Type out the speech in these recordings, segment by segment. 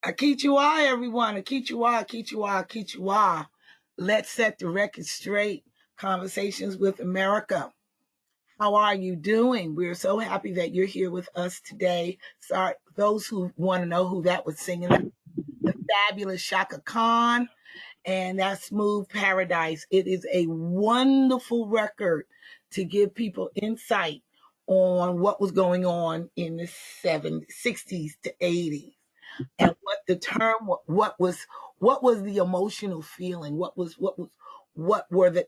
Akichiwa, everyone. Akichiwa, Akichiwa, Akichiwa. Let's set the record straight. Conversations with America. How are you doing? We're so happy that you're here with us today. Sorry, those who want to know who that was singing, the fabulous Shaka Khan and that Smooth Paradise. It is a wonderful record to give people insight on what was going on in the 60s to 80s. And what the term, what was the emotional feeling? What were the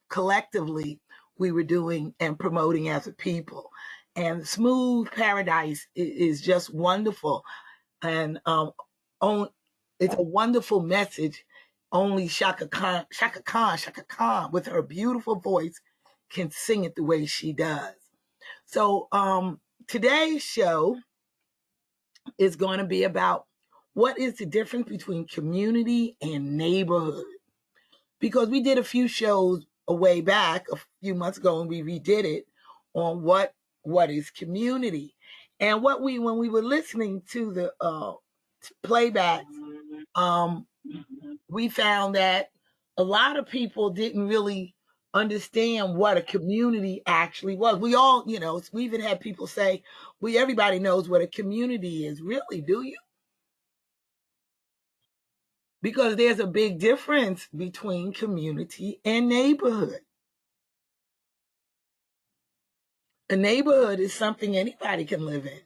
collectively we were doing and promoting as a people? And Smooth Paradise is just wonderful, and it's a wonderful message. Only Shaka Khan, with her beautiful voice, can sing it the way she does. So today's show is going to be about what is the difference between community and neighborhood. Because we did a few shows a way back, a few months ago, and we redid it on what is community. And when we were listening to the playbacks, we found that a lot of people didn't really understand what a community actually was. We all, we even had people say, everybody knows what a community is. Really, do you? Because there's a big difference between community and neighborhood. A neighborhood is something anybody can live in.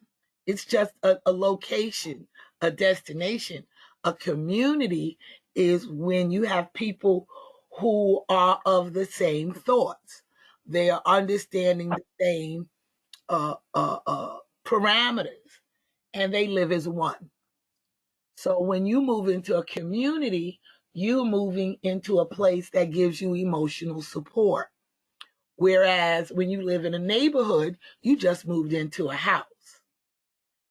It's just a location, a destination. A community is when you have people who are of the same thoughts. They are understanding the same parameters, and they live as one. So when you move into a community, you're moving into a place that gives you emotional support. Whereas when you live in a neighborhood, you just moved into a house.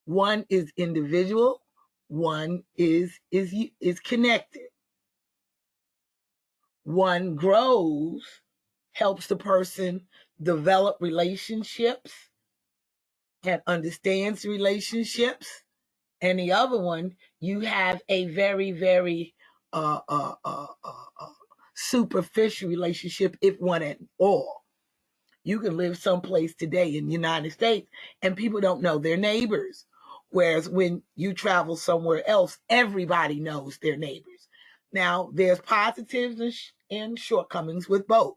One is individual, one is connected. One grows, helps the person develop relationships and understands relationships. And the other one, you have a very, very superficial relationship, if one at all. You can live someplace today in the United States and people don't know their neighbors. Whereas when you travel somewhere else, everybody knows their neighbors. Now, there's positives and shortcomings with both.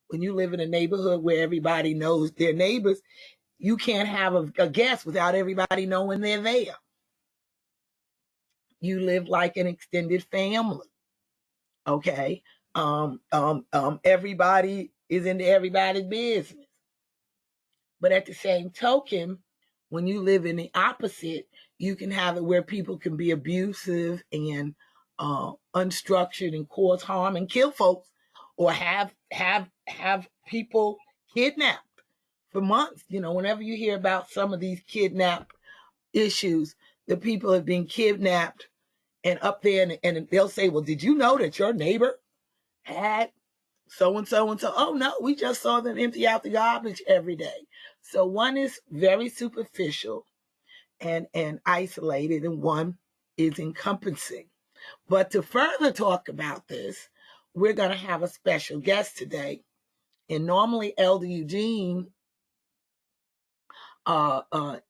When you live in a neighborhood where everybody knows their neighbors, you can't have a guest without everybody knowing they're there. You live like an extended family. Okay. Everybody is into everybody's business. But at the same token, when you live in the opposite, you can have it where people can be abusive and unstructured and cause harm and kill folks, or have people kidnapped for months. Whenever you hear about some of these kidnap issues, the people have been kidnapped and up there, and they'll say, well, did you know that your neighbor had so-and-so and so? Oh, no, we just saw them empty out the garbage every day. So one is very superficial and isolated, and one is encompassing. But to further talk about this, we're going to have a special guest today. And normally Elder Eugene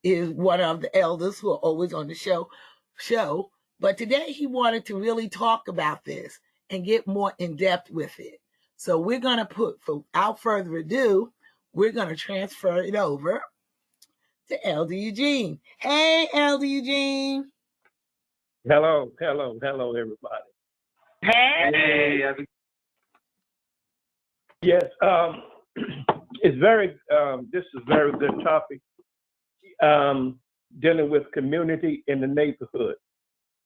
is one of the elders who are always on the show. But today he wanted to really talk about this and get more in depth with it. So we're going to without further ado, we're going to transfer it over to Elder Eugene. Hey, Elder Eugene. Hello, everybody. Hey. Yes, it's very. This is a very good topic. Dealing with community in the neighborhood,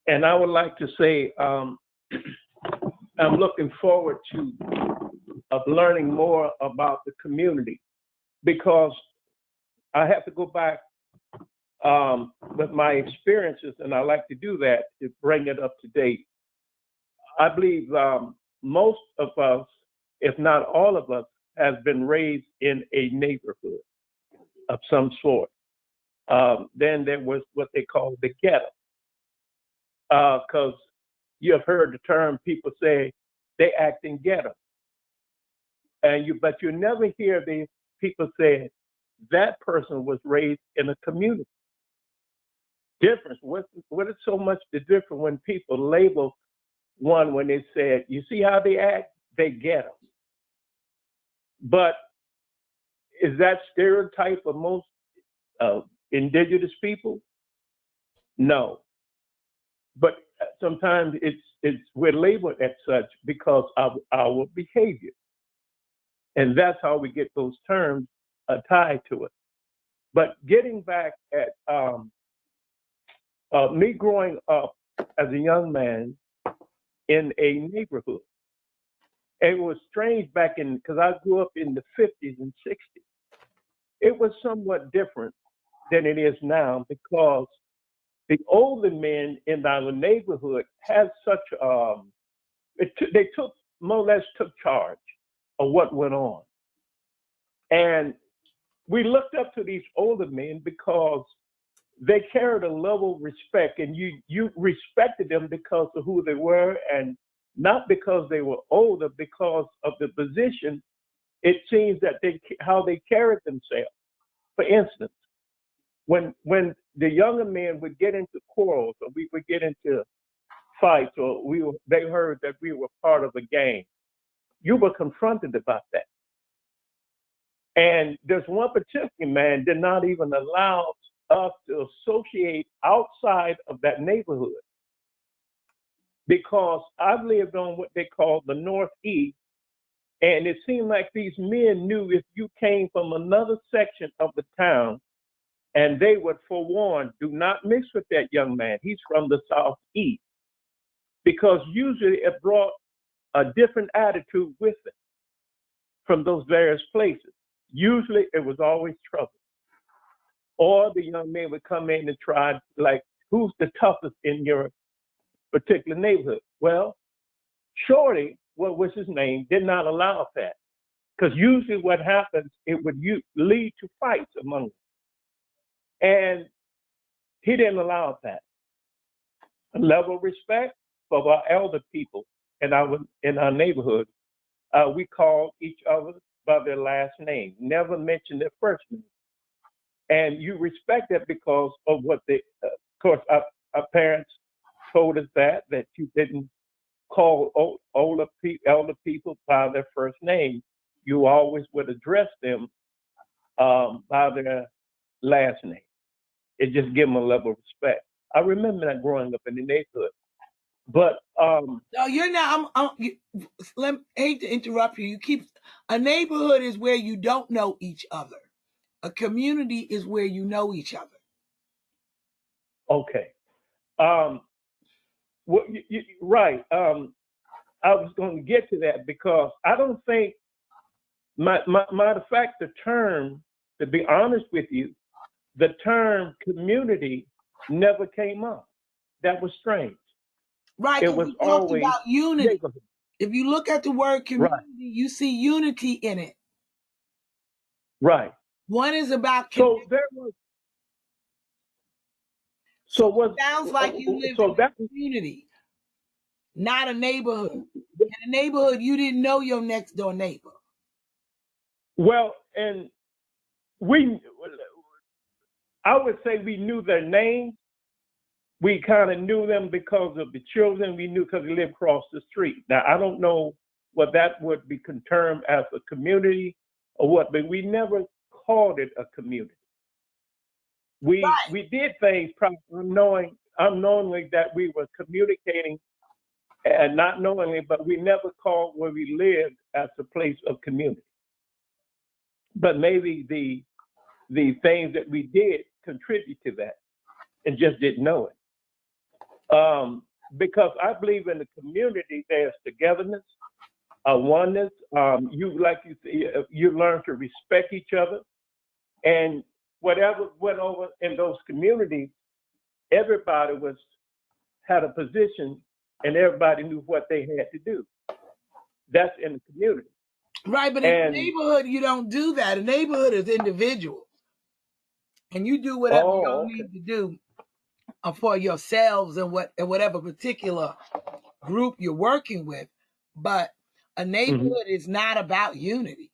and I would like to say I'm looking forward to learning more about the community, because I have to go back with my experiences, and I like to do that to bring it up to date. I believe most of us, if not all of us, has been raised in a neighborhood of some sort. Then there was what they call the ghetto, because you have heard the term, people say they act in ghetto, but you never hear the people say that person was raised in a community. Difference. What is so much the difference when people label one, when they said, you see how they act, they ghetto. But is that stereotype of most indigenous people? No. But sometimes we're labeled as such because of our behavior. And that's how we get those terms tied to it. But getting back at me growing up as a young man in a neighborhood, it was strange because I grew up in the 50s and 60s. It was somewhat different than it is now, because the older men in our neighborhood had such they took more or less took charge of what went on, and we looked up to these older men because they carried a level of respect, and you respected them because of who they were, and not because they were older, because of the position. It seems that how they carried themselves. For instance, when the younger men would get into quarrels, or we would get into fights, or they heard that we were part of a gang, you were confronted about that. And there's one particular man did not even allow us to associate outside of that neighborhood, because I've lived on what they call the Northeast, and it seemed like these men knew if you came from another section of the town, and they would forewarn, do not mix with that young man. He's from the Southeast, because usually it brought a different attitude with it from those various places. Usually it was always trouble. Or the young man would come in and try, like, who's the toughest in your particular neighborhood? Well, Shorty, what was his name, did not allow that. Because usually what happens, it would lead to fights among them. And he didn't allow that. A level of respect for our elder people in our neighborhood. We called each other by their last name, never mentioned their first name. And you respect that because of what of course, our parents told us that you didn't call elder people by their first name. You always would address them by their last name. It just give them a level of respect. I remember that growing up in the neighborhood. But no, you're not. Hate to interrupt you. A neighborhood is where you don't know each other. A community is where you know each other. Okay. Well, right. I was going to get to that, because I don't think, matter of fact, the term, to be honest with you, the term community never came up. That was strange. Right. It was always about unity. neighborhood. If you look at the word community, right. You see unity in it. Right. One is about so there was So what? Sounds like you live in So that a community, not a neighborhood. In a neighborhood, you didn't know your next door neighbor. well, and we, I would say we knew their names. We kind of knew them because of the children. We knew because they lived across the street. Now I don't know what that would be termed as a community or what, but we never called it a community. We did things probably unknowingly that we were communicating and not knowingly, but we never called where we lived as a place of community. But maybe the things that we did contribute to that and just didn't know it. Because I believe in the community, there's togetherness, oneness. You learn to respect each other, and whatever went over in those communities, everybody had a position, and everybody knew what they had to do. That's in the community. Right, but in a neighborhood, you don't do that. A neighborhood is individual, and you do whatever y'all need to do for yourselves and whatever particular group you're working with. But a neighborhood is not about unity.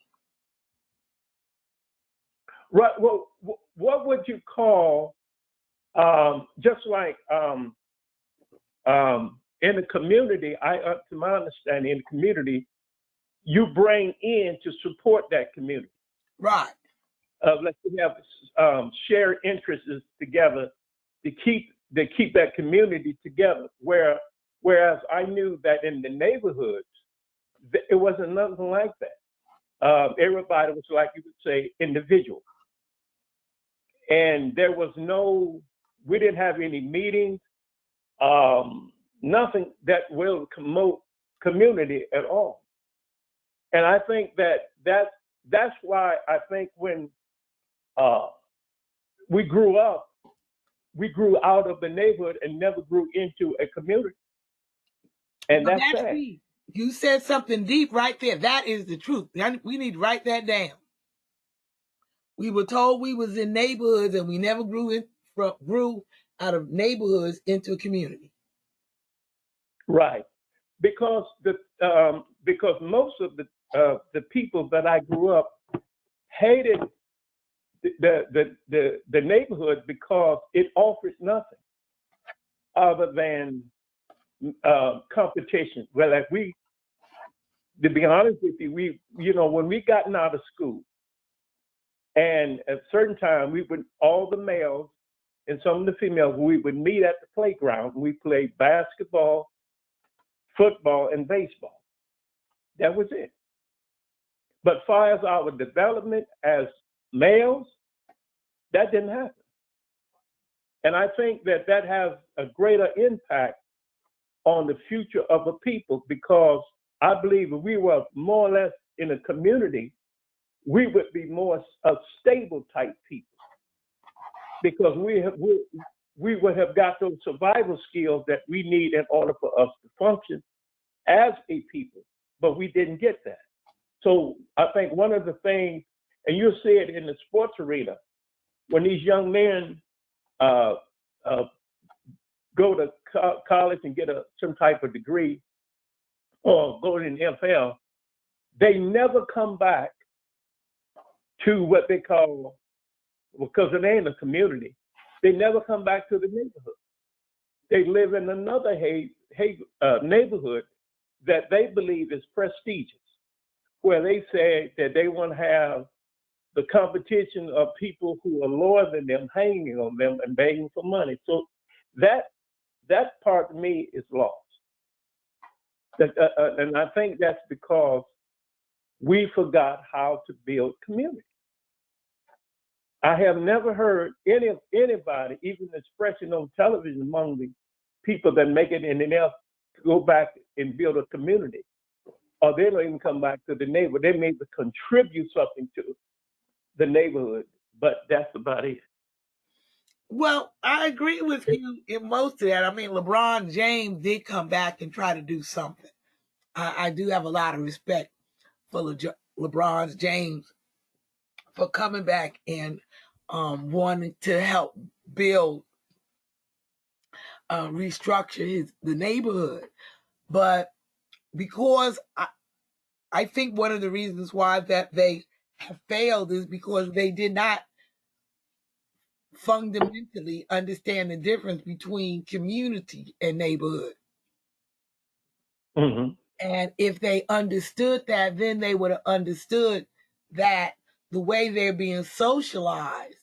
Right. Well, what would you call just like in the community? To my understanding, in the community, you bring in to support that community. Right. Let's have shared interests together to keep that community together. Whereas I knew that in the neighborhoods, it wasn't nothing like that. Everybody was, like you would say, individual. And we didn't have any meetings, nothing that will promote community at all. And I think that's why I think when we grew up, we grew out of the neighborhood and never grew into a community. And that's sad. Deep. You said something deep right there. That is the truth. We need to write that down. We were told we was in neighborhoods and we never grew out of neighborhoods into a community. Right. Because most of the people that I grew up hated the neighborhood because it offers nothing other than competition. Well, to be honest with you, when we gotten out of school, and at a certain time, all the males and some of the females, we would meet at the playground. We played basketball, football, and baseball. That was it. But as far as our development as males, that didn't happen. And I think that has a greater impact on the future of a people, because I believe if we were more or less in a community, we would be more a stable type people, because we would have got those survival skills that we need in order for us to function as a people, but we didn't get that. So I think one of the things, and you'll see it in the sports arena, when these young men go to college and get some type of degree or go in the NFL, they never come back to what they call, because it ain't a community, they never come back to the neighborhood. They live in another neighborhood that they believe is prestigious, where they say that they want to have the competition of people who are lower than them hanging on them and begging for money. So that part of me is lost. And I think that's because we forgot how to build community. I have never heard anybody, even expression on television among the people that make it in enough to go back and build a community. Or they don't even come back to the neighborhood. They may contribute something to the neighborhood, but that's about it. Well, I agree with you in most of that. I mean, LeBron James did come back and try to do something. I do have a lot of respect for LeBron James for coming back and wanting to help build restructure the neighborhood. But because I think one of the reasons why that they have failed is because they did not fundamentally understand the difference between community and neighborhood. Mm-hmm. And if they understood that, then they would have understood that the way they're being socialized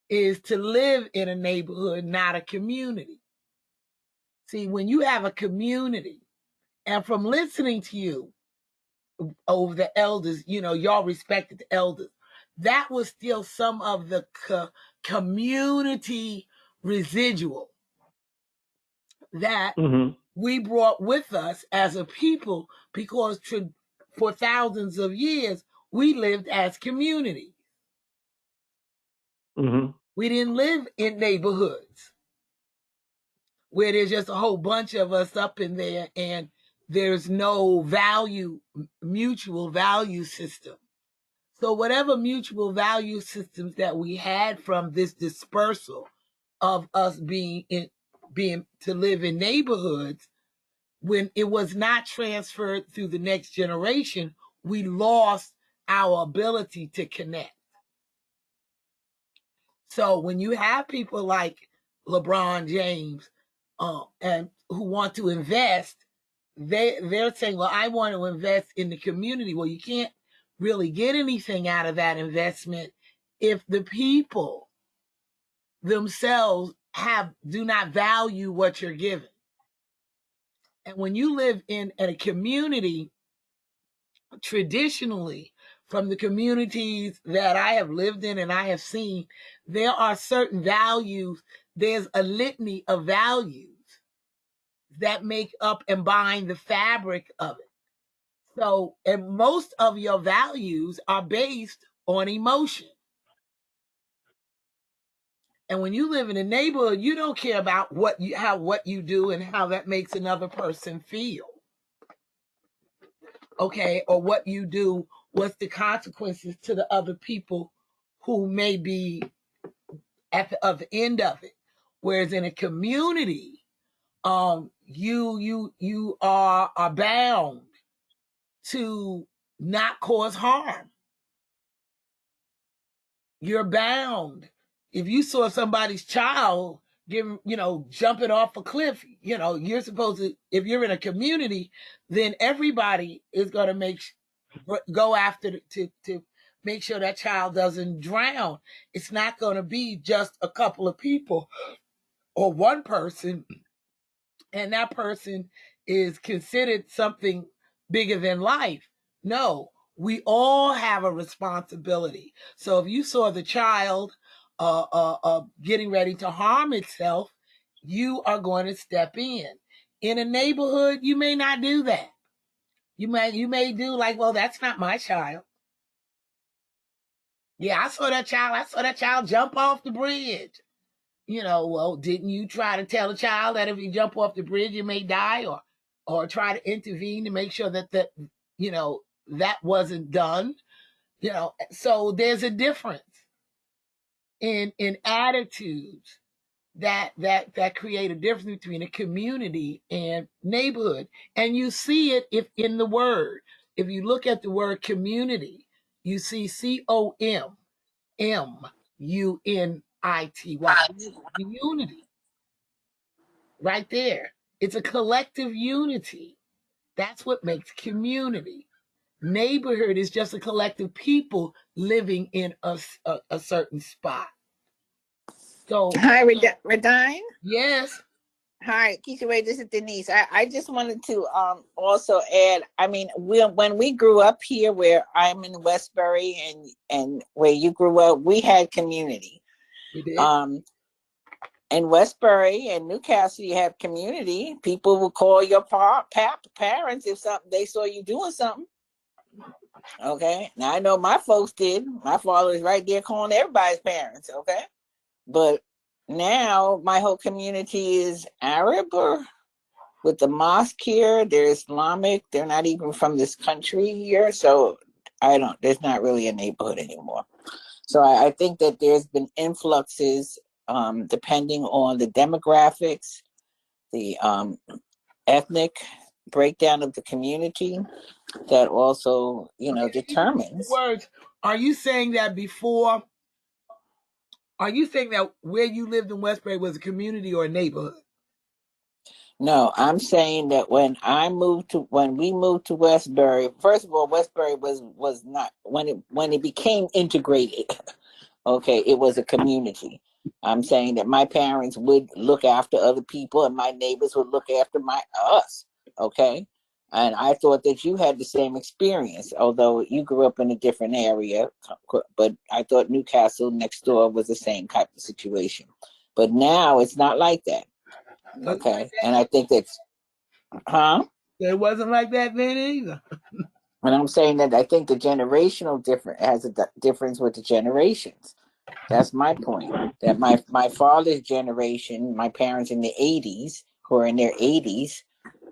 is to live in a neighborhood, not a community. See, when you have a community, and from listening to you over the elders, y'all respected the elders, that was still some of the community residual that Mm-hmm. we brought with us as a people, because for thousands of years, we lived as community. Mm-hmm. We didn't live in neighborhoods where there's just a whole bunch of us up in there and there's no mutual value system. So whatever mutual value systems that we had from this dispersal of us being to live in neighborhoods, when it was not transferred through the next generation, we lost our ability to connect. So when you have people like LeBron James and who want to invest, they're saying, well, I want to invest in the community. Well, you can't really get anything out of that investment if the people themselves do not value what you're giving. And when you live in a community, traditionally, from the communities that I have lived in and I have seen, there are certain values. There's a litany of values that make up and bind the fabric of it. So, and most of your values are based on emotion. And when you live in a neighborhood, you don't care about what you do and how that makes another person feel. Okay, or what you do, what's the consequences to the other people who may be at the other end of it. Whereas in a community, you are bound to not cause harm. You're bound. If you saw somebody's child jumping off a cliff, you're supposed to, if you're in a community, then everybody is going to go after to make sure that child doesn't drown. It's not going to be just a couple of people or one person, and that person is considered something bigger than life. No, we all have a responsibility. So if you saw the child getting ready to harm itself, you are going to step in. In a neighborhood, you may not do that. You may do like, well, that's not my child. Yeah, I saw that child jump off the bridge. Well, didn't you try to tell a child that if you jump off the bridge, you may die, or try to intervene to make sure that wasn't done? So there's a difference in attitudes that create a difference between a community and neighborhood. And you see it if in the word. If you look at the word community, you see COMMUNITY. Unity. Right there. It's a collective unity. That's what makes community. Neighborhood is just a collective people living in a certain spot. So, Hi, RaDine. yes. Hi, Keisha Ray. This is Denise. I just wanted to also add. I mean, when we grew up here, where I'm in Westbury, and where you grew up, we had community. We did. In Westbury and Newcastle, you have community. People will call your parents if they saw you doing something. Okay. Now I know my folks did. My father is right there calling everybody's parents. Okay. But now my whole community is Arab, or with the mosque here, they're Islamic. They're not even from this country here. So there's not really a neighborhood anymore. So I think that there's been influxes depending on the demographics the ethnic breakdown of the community that also, determines. Words. Are you saying that before? Are you saying that where you lived in Westbury was a community or a neighborhood? No, I'm saying that when we moved to Westbury, first of all, Westbury was not when it became integrated. Okay, it was a community. I'm saying that my parents would look after other people, and my neighbors would look after us. Okay, and I thought that you had the same experience, although you grew up in a different area. But I thought Newcastle next door was the same type of situation. But now it's not like that. Okay, and I think that's, It wasn't like that then either. And I'm saying that I think the generational difference has a difference with the generations. That's my point. That my father's generation, my parents in the 80s, who are in their 80s,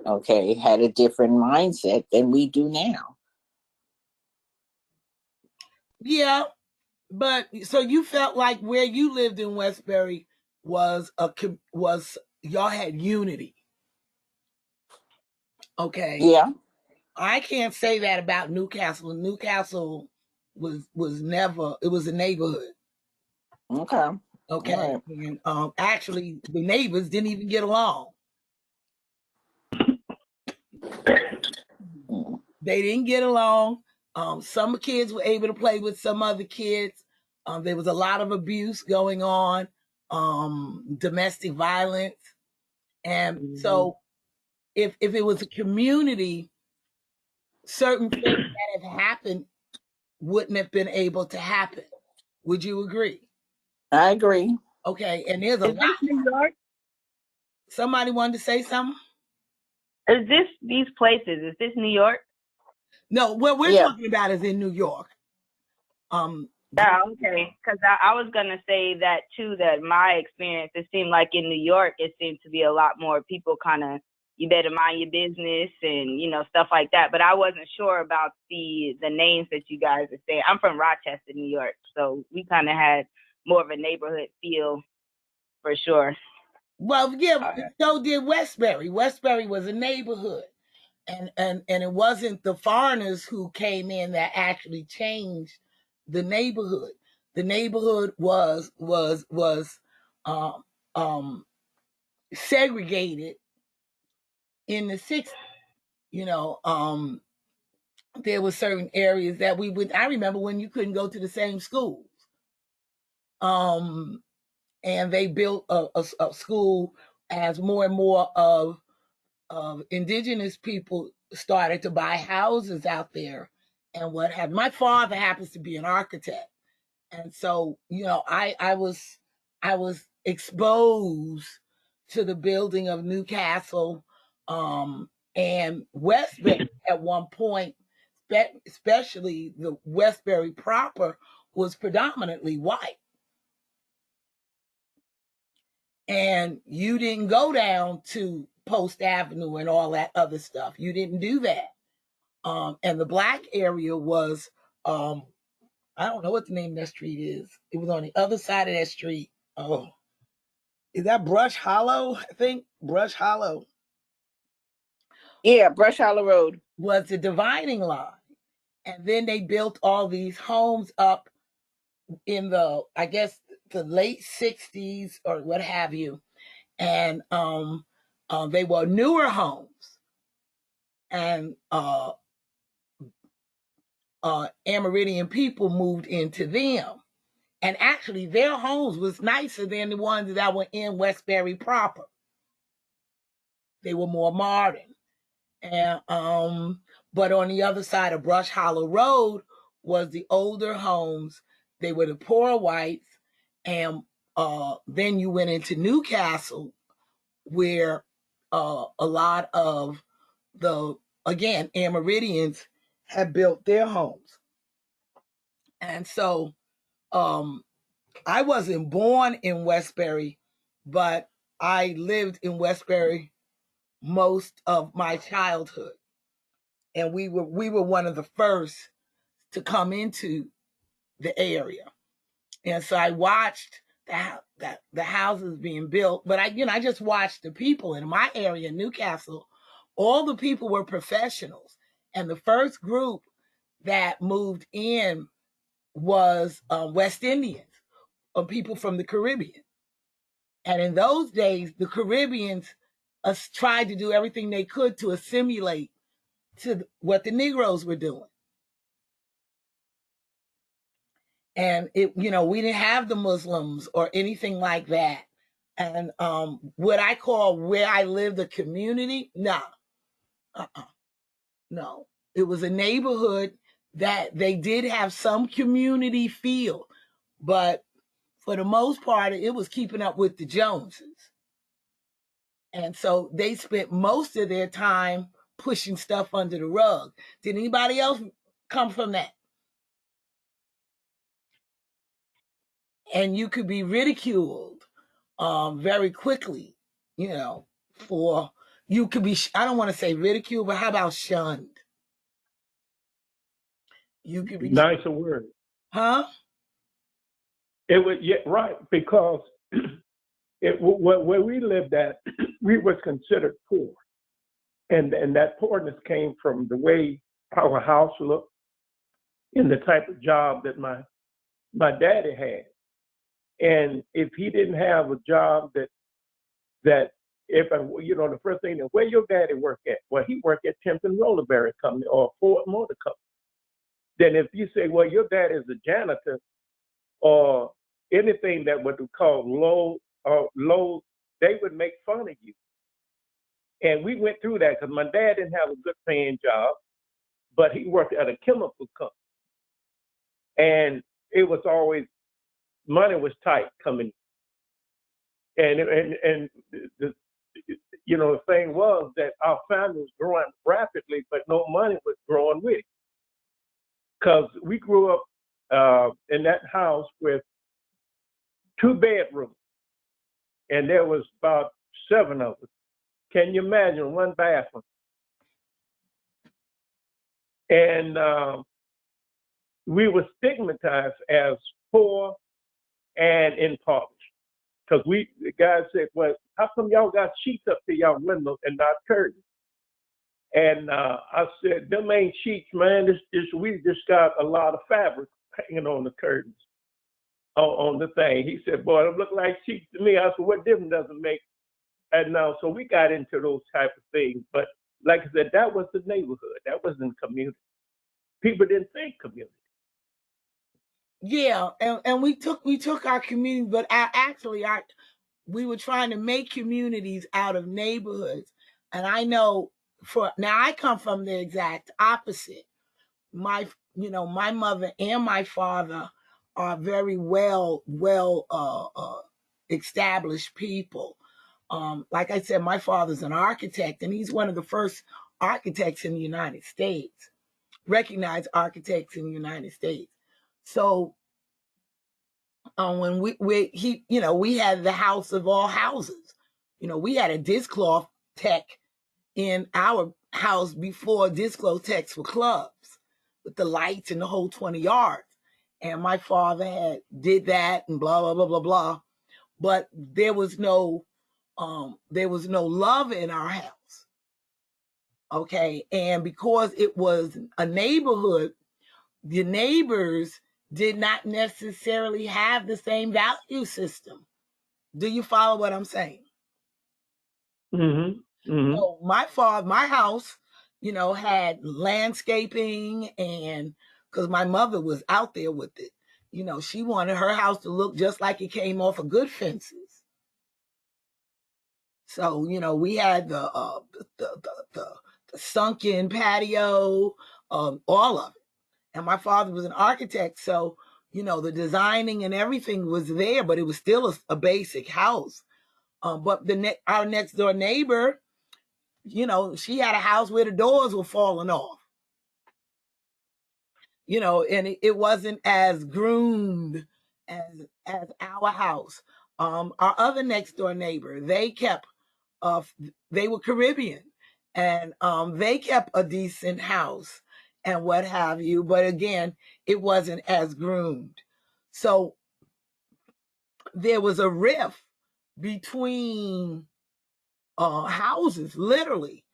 okay, had a different mindset than we do now. Yeah, but so you felt like where you lived in Westbury was y'all had unity. Okay. Yeah. I can't say that about Newcastle. Newcastle was never, it was a neighborhood. Okay. Okay. Right. And actually the neighbors didn't even get along. They didn't get along. Some kids were able to play with some other kids. There was a lot of abuse going on, domestic violence. And so if it was a community, certain things that have happened wouldn't have been able to happen. Would you agree? I agree. Okay, and there's a Is lot. this New York? Somebody wanted to say something? Is this these places? Is this New York? No, what we're talking about is in New York. Yeah, okay. Because I was gonna say that too. That my experience, it seemed like in New York, it seemed to be a lot more people kind of, you better mind your business and stuff like that. But I wasn't sure about the names that you guys are saying. I'm from Rochester, New York, so we kind of had more of a neighborhood feel for sure. Well, yeah, so did Westbury. Westbury was a neighborhood. And it wasn't the foreigners who came in that actually changed the neighborhood. The neighborhood was um, um, segregated in the 60s. There were certain areas that we would. I remember when you couldn't go to the same schools. And they built a school as more and more of indigenous people started to buy houses out there and what have. My father happens to be an architect, and so I was exposed to the building of Newcastle and Westbury at one point, especially the Westbury proper was predominantly white. And you didn't go down to Post Avenue and all that other stuff. You didn't do that. And the black area was, I don't know what the name of that street is. It was on the other side of that street. Oh, is that Brush Hollow? I think Brush Hollow. Yeah, Brush Hollow Road Was the dividing line. And then they built all these homes up in I guess, the late 60s or what have you. And they were newer homes. And Amerindian people moved into them. And actually, their homes was nicer than the ones that were in Westbury proper. They were more modern. And but on the other side of Brush Hollow Road was the older homes. They were the poor whites. And then you went into Newcastle, where a lot of the, again, Amerindians had built their homes. And so I wasn't born in Westbury, but I lived in Westbury most of my childhood. And we were one of the first to come into the area. And so I watched the houses being built. But I just watched the people in my area, Newcastle. All the people were professionals, and the first group that moved in was West Indians, or people from the Caribbean. And in those days, the Caribbeans tried to do everything they could to assimilate to what the Negroes were doing. And we didn't have the Muslims or anything like that. And what I call where I lived a community, no, no. It was a neighborhood that they did have some community feel, but for the most part, it was keeping up with the Joneses. And so they spent most of their time pushing stuff under the rug. Did anybody else come from that? And you could be ridiculed very quickly, for you could be, I don't want to say ridiculed, but how about shunned? You could be Nicer word. Huh? It was, yeah, right, because where we lived at, we was considered poor. And that poorness came from the way our house looked and the type of job that my daddy had. And if he didn't have a job that the first thing, where your daddy work at? Well, he worked at Tempton Rollerberry Company or Ford Motor Company. Then if you say, well, your dad is a janitor or anything that would be called low, they would make fun of you. And we went through that because my dad didn't have a good paying job, but he worked at a chemical company. And it was always, money was tight coming in. And the thing was that our family was growing rapidly, but no money was growing with it. Because we grew up in that house with 2 bedrooms, and there was about 7 of us. Can you imagine 1 bathroom? And we were stigmatized as poor and impoverished. Because the guys said, well, how come y'all got sheets up to y'all windows and not curtains? And I said, them ain't sheets, man. We just got a lot of fabric hanging on the curtains, on the thing. He said, boy, it look like sheets to me. I said, what difference does it make? And so we got into those type of things. But like I said, that was the neighborhood. That wasn't community. People didn't think community. Yeah, and we took our community, but we were trying to make communities out of neighborhoods. And I know now I come from the exact opposite. My mother and my father are very well established people. Like I said, my father's an architect, and he's one of the first architects in the United States, recognized architects in the United States. So when we had the house of all houses. We had a discloth tech in our house before discloth techs were clubs with the lights and the whole 20 yards. And my father did that and blah, blah, blah, blah, blah. But there was no love in our house. Okay. And because it was a neighborhood, the neighbors did not necessarily have the same value system. Do you follow what I'm saying? Mm-hmm. Mm-hmm. So my house, had landscaping, and because my mother was out there with it, she wanted her house to look just like it came off of good fences. So, we had the sunken patio, all of it. And my father was an architect, so the designing and everything was there, but it was still a basic house. But our next door neighbor, she had a house where the doors were falling off. And it wasn't as groomed as our house. Our other next door neighbor, they were Caribbean, and they kept a decent house and what have you. But again, it wasn't as groomed. So there was a rift between houses, literally.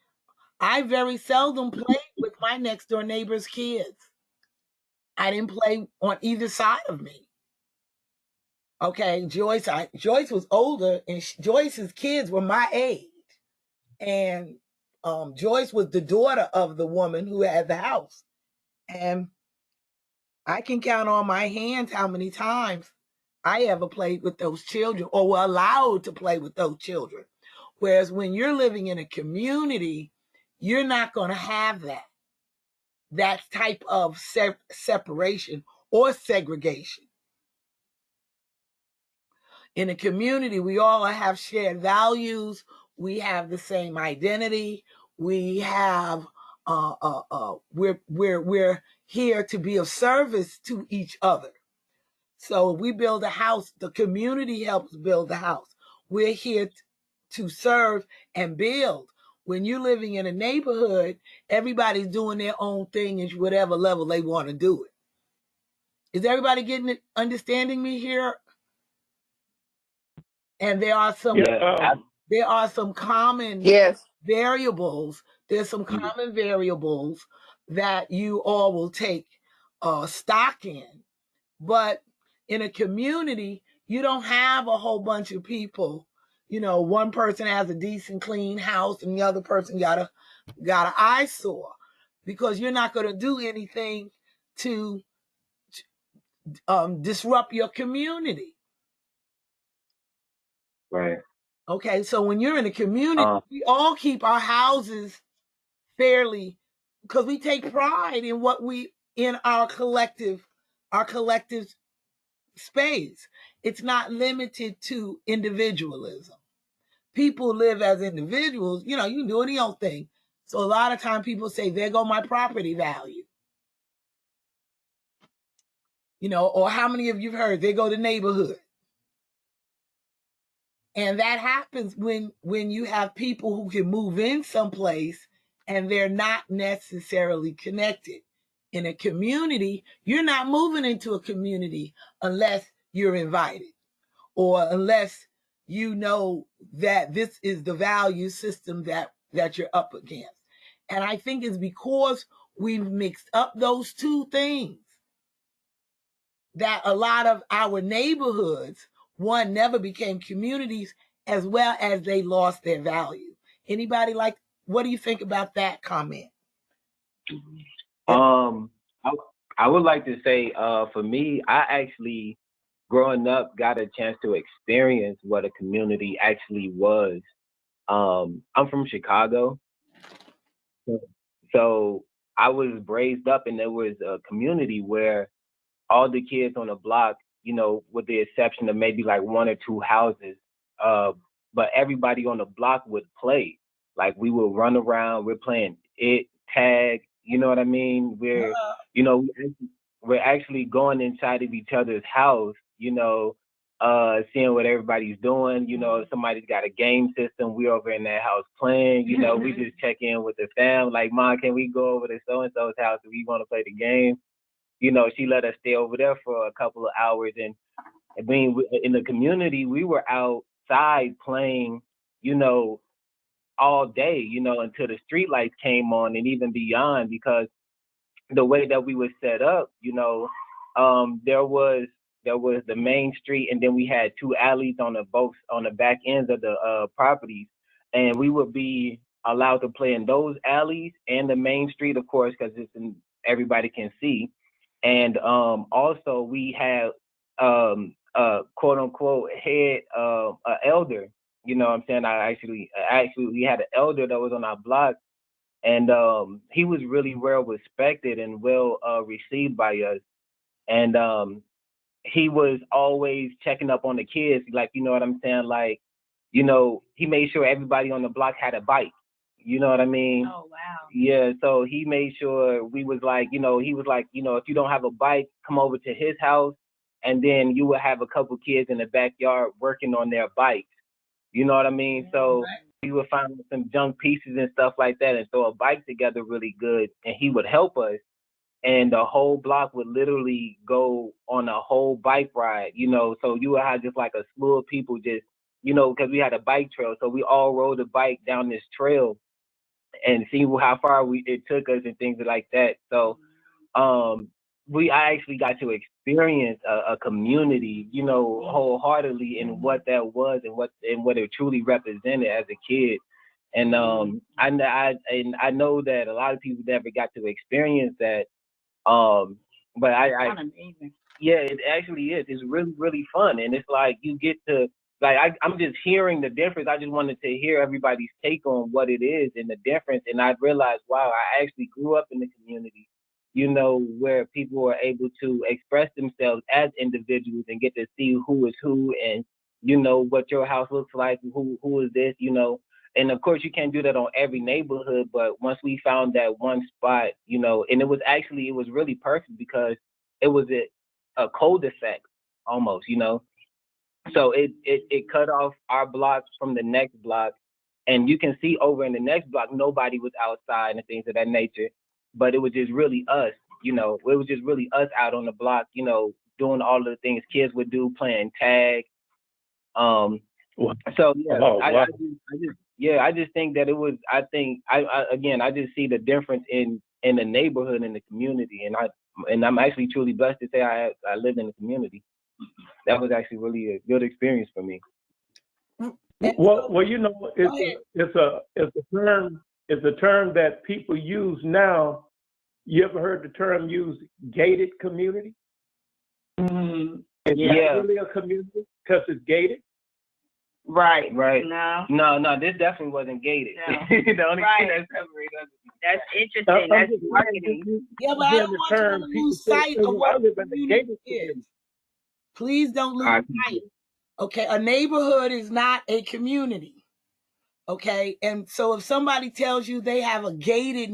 I very seldom played with my next door neighbor's kids. I didn't play on either side of me. Okay, Joyce was older, and Joyce's kids were my age, and Joyce was the daughter of the woman who had the house, and I can count on my hands how many times I ever played with those children or were allowed to play with those children. Whereas when you're living in a community, you're not going to have that type of separation or segregation. In a community, we all have shared values. We have the same identity. We have we're here to be of service to each other. So we build a house, the community helps build the house. We're here to serve and build. When you're living in a neighborhood, everybody's doing their own thing at whatever level they want to do it. Is everybody getting it, understanding me here? And there are some common variables. There's some common variables that you all will take stock in. But in a community, you don't have a whole bunch of people. You know, one person has a decent, clean house, and the other person got an eyesore, because you're not going to do anything to disrupt your community. Right. Okay, so when you're in a community, we all keep our houses fairly, because we take pride in what we in our collective space. It's not limited to individualism. People live as individuals. You know, you can do any old thing. So a lot of time people say, there go my property value. You know, or how many of you have heard, there go the neighborhood. And that happens when you have people who can move in someplace and they're not necessarily connected. In a community, you're not moving into a community unless you're invited, or unless you know that this is the value system that you're up against. And I think it's because we've mixed up those two things that a lot of our neighborhoods, one, never became communities, as well as they lost their value. Anybody like, what do you think about that comment? I would like to say, for me, I actually, growing up, got a chance to experience what a community actually was. I'm from Chicago, so I was raised up, and there was a community where all the kids on the block, you know, with the exception of maybe like one or two houses, but everybody on the block would play. Like, we would run around, we're playing tag, you know what I mean? You know, we're actually going inside of each other's house, you know, seeing what everybody's doing. You know, somebody's got a game system, we over in that house playing, you know, we just check in with the fam, like, Mom, can we go over to so-and-so's house if we want to play the game? You know, she let us stay over there for a couple of hours. And being in the community, we were outside playing, you know, all day, you know, until the street lights came on, and even beyond, because the way that we were set up, you know, there was the main street, and then we had two alleys on the back ends of the properties, and we would be allowed to play in those alleys and the main street, of course, because everybody can see. And also we had quote unquote head elder, you know what I'm saying? Actually we had an elder that was on our block, and he was really well respected and well received by us. And he was always checking up on the kids, like, you know what I'm saying? Like, you know, he made sure everybody on the block had a bike. You know what I mean? Oh, wow. Yeah, so he made sure we was like, you know, he was like, you know, if you don't have a bike, come over to his house, and then you would have a couple kids in the backyard working on their bikes. You know what I mean? So we would find some junk pieces and stuff like that and throw a bike together really good, and he would help us. and the whole block would literally go on a whole bike ride, you know. So you would have just like a slew of people just, you know, because we had a bike trail, so we all rode a bike down this trail and see how far it took us and things like that. So I actually got to experience a community, you know, wholeheartedly in what that was and what it truly represented as a kid. And I know that a lot of people never got to experience that. But yeah, it actually is. It's really, really fun. And it's like you get to, like, I'm just hearing the difference. I just wanted to hear everybody's take on what it is and the difference. And I realized, wow, I actually grew up in the community, you know, where people are able to express themselves as individuals and get to see who is who and, you know, what your house looks like, who is this, you know. And of course, you can't do that on every neighborhood. But once we found that one spot, you know, and it was really perfect because it was a cul-de-sac almost, you know. So it cut off our blocks from the next block. And you can see over in the next block, nobody was outside and things of that nature. But it was just really us, you know. It was just really us out on the block, you know, doing all the things kids would do, playing tag. So yeah, Oh, wow. I just think that it was. I just see the difference in the neighborhood and the community, and I'm actually truly blessed to say I lived in the community. That was actually really a good experience for me. Well, you know, it's a term that people use now. You ever heard the term used, gated community? Mm-hmm. It's not really a community because it's gated. Right. No, this definitely wasn't gated. No. The only thing that separated us. That's interesting. That's marketing. Yeah, but I don't want you to lose sight of what community is. Please don't lose sight. Okay, a neighborhood is not a community. Okay, and so if somebody tells you they have a gated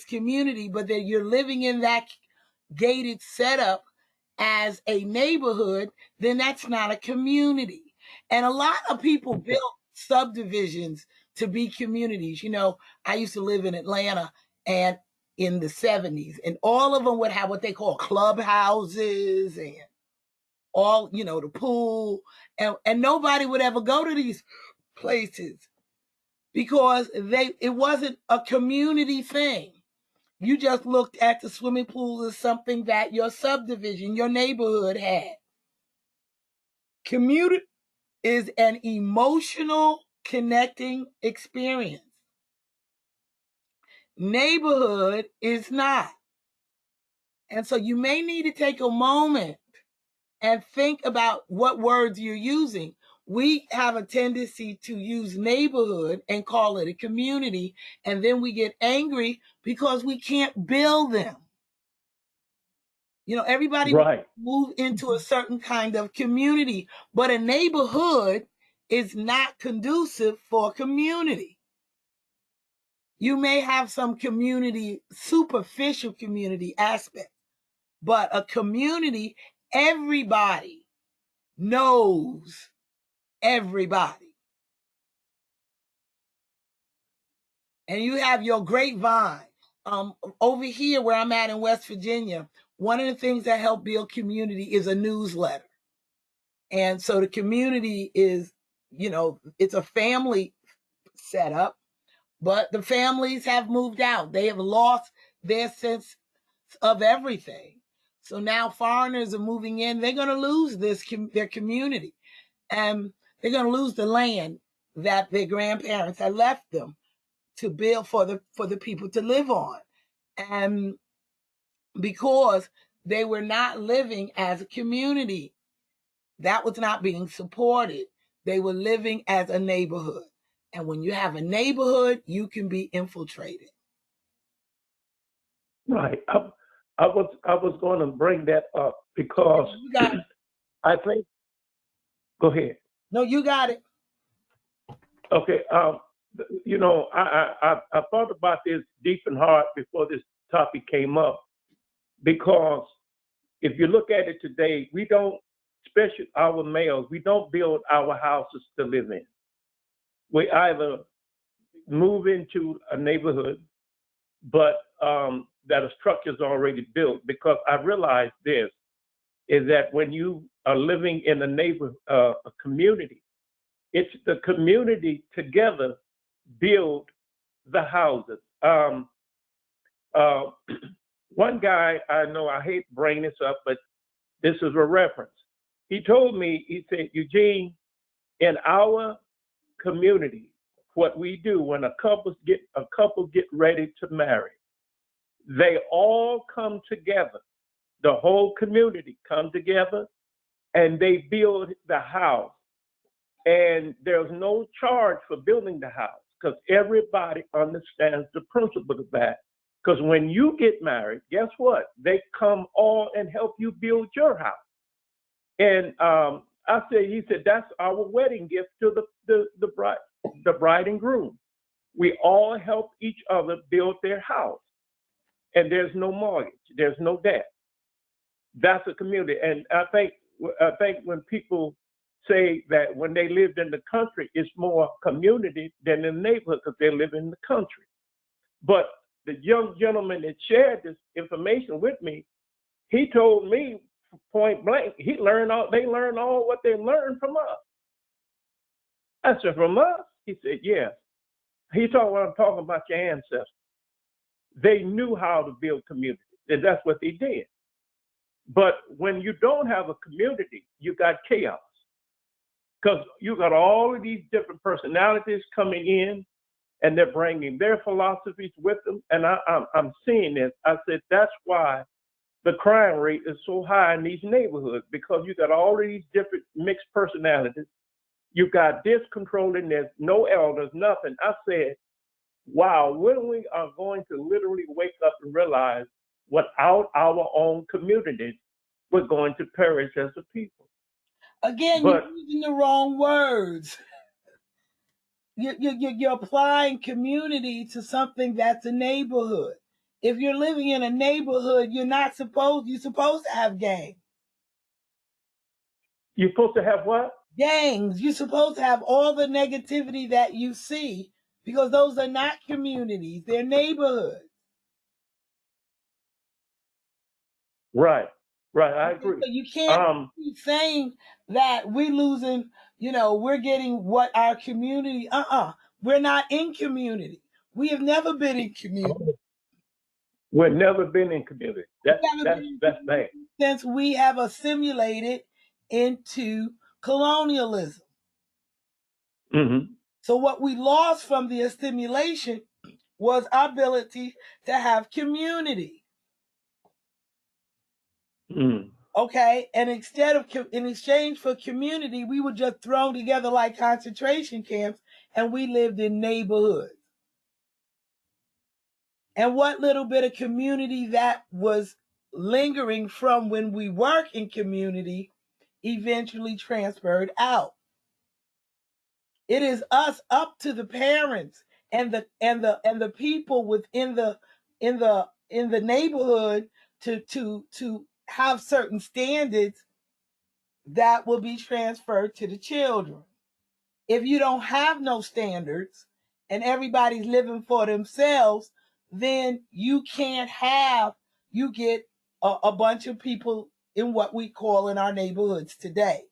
community, but that you're living in that gated setup as a neighborhood, then that's not a community. And a lot of people built subdivisions to be communities. You know, I used to live in Atlanta and in the 70s, and all of them would have what they call clubhouses and all, you know, the pool, and nobody would ever go to these places because it wasn't a community thing. You just looked at the swimming pool as something that your subdivision, your neighborhood had. Community is an emotional connecting experience. Neighborhood is not. And so you may need to take a moment and think about what words you're using. We have a tendency to use neighborhood and call it a community, and then we get angry because we can't build them. You know, everybody Right. move into a certain kind of community, but a neighborhood is not conducive for community. You may have some community, superficial community aspect, but a community, everybody knows everybody. And you have your grapevine. Over here where I'm at in West Virginia, one of the things that help build community is a newsletter. And so the community is, you know, it's a family setup, but the families have moved out. They have lost their sense of everything. So now foreigners are moving in. They're going to lose their community, and they're going to lose the land that their grandparents had left them to build for the people to live on. And because they were not living as a community, that was not being supported. They were living as a neighborhood. And when you have a neighborhood, you can be infiltrated. Right. I was going to bring that up because I think. Go ahead. No, you got it. Okay. You know, I thought about this deep and hard before this topic came up, because if you look at it today, we don't, especially our males, we don't build our houses to live in. We either move into a neighborhood but that a structure is already built. Because I realized this is that when you are living in a community, it's the community together build the houses. One guy I know, I hate bringing this up, but this is a reference. He told me, he said, Eugene, in our community, what we do when a couple get ready to marry, they all come together. The whole community come together and they build the house. And there's no charge for building the house because everybody understands the principle of that. Because when you get married, guess what? They come all and help you build your house. And he said, that's our wedding gift to the bride and groom. We all help each other build their house. And there's no mortgage, there's no debt. That's a community. And I think when people say that when they lived in the country, it's more community than in the neighborhood because they live in the country. But the young gentleman that shared this information with me, he told me point blank, they learned all what they learned from us. I said, from us? He said, yes. He told what I'm talking about your ancestors. They knew how to build community, and that's what they did. But when you don't have a community, you got chaos. Because you got all of these different personalities coming in, and they're bringing their philosophies with them. And I'm seeing this. I said, that's why the crime rate is so high in these neighborhoods, because you got all of these different mixed personalities. You got this controlling this, no elders, nothing. I said, wow, when we are going to literally wake up and realize without our own communities, we're going to perish as a people. Again, you're using the wrong words. You're applying community to something that's a neighborhood. If you're living in a neighborhood, you're supposed to have gangs. You're supposed to have what? Gangs. You're supposed to have all the negativity that you see, because those are not communities, they're neighborhoods. Right, I agree. So you can't keep saying that we're losing, we're getting what our community, we're not in community. We have never been in community. We've never been in community. That's bad. Since we have assimilated into colonialism. Mm-hmm. So what we lost from the assimilation was our ability to have community. Mm. Okay, and in exchange for community, we were just thrown together like concentration camps, and we lived in neighborhoods. And what little bit of community that was lingering from when we work in community eventually transferred out. It is us up to the parents and the people within the neighborhood to have certain standards that will be transferred to the children. If you don't have no standards and everybody's living for themselves, then you get a bunch of people in what we call in our neighborhoods today.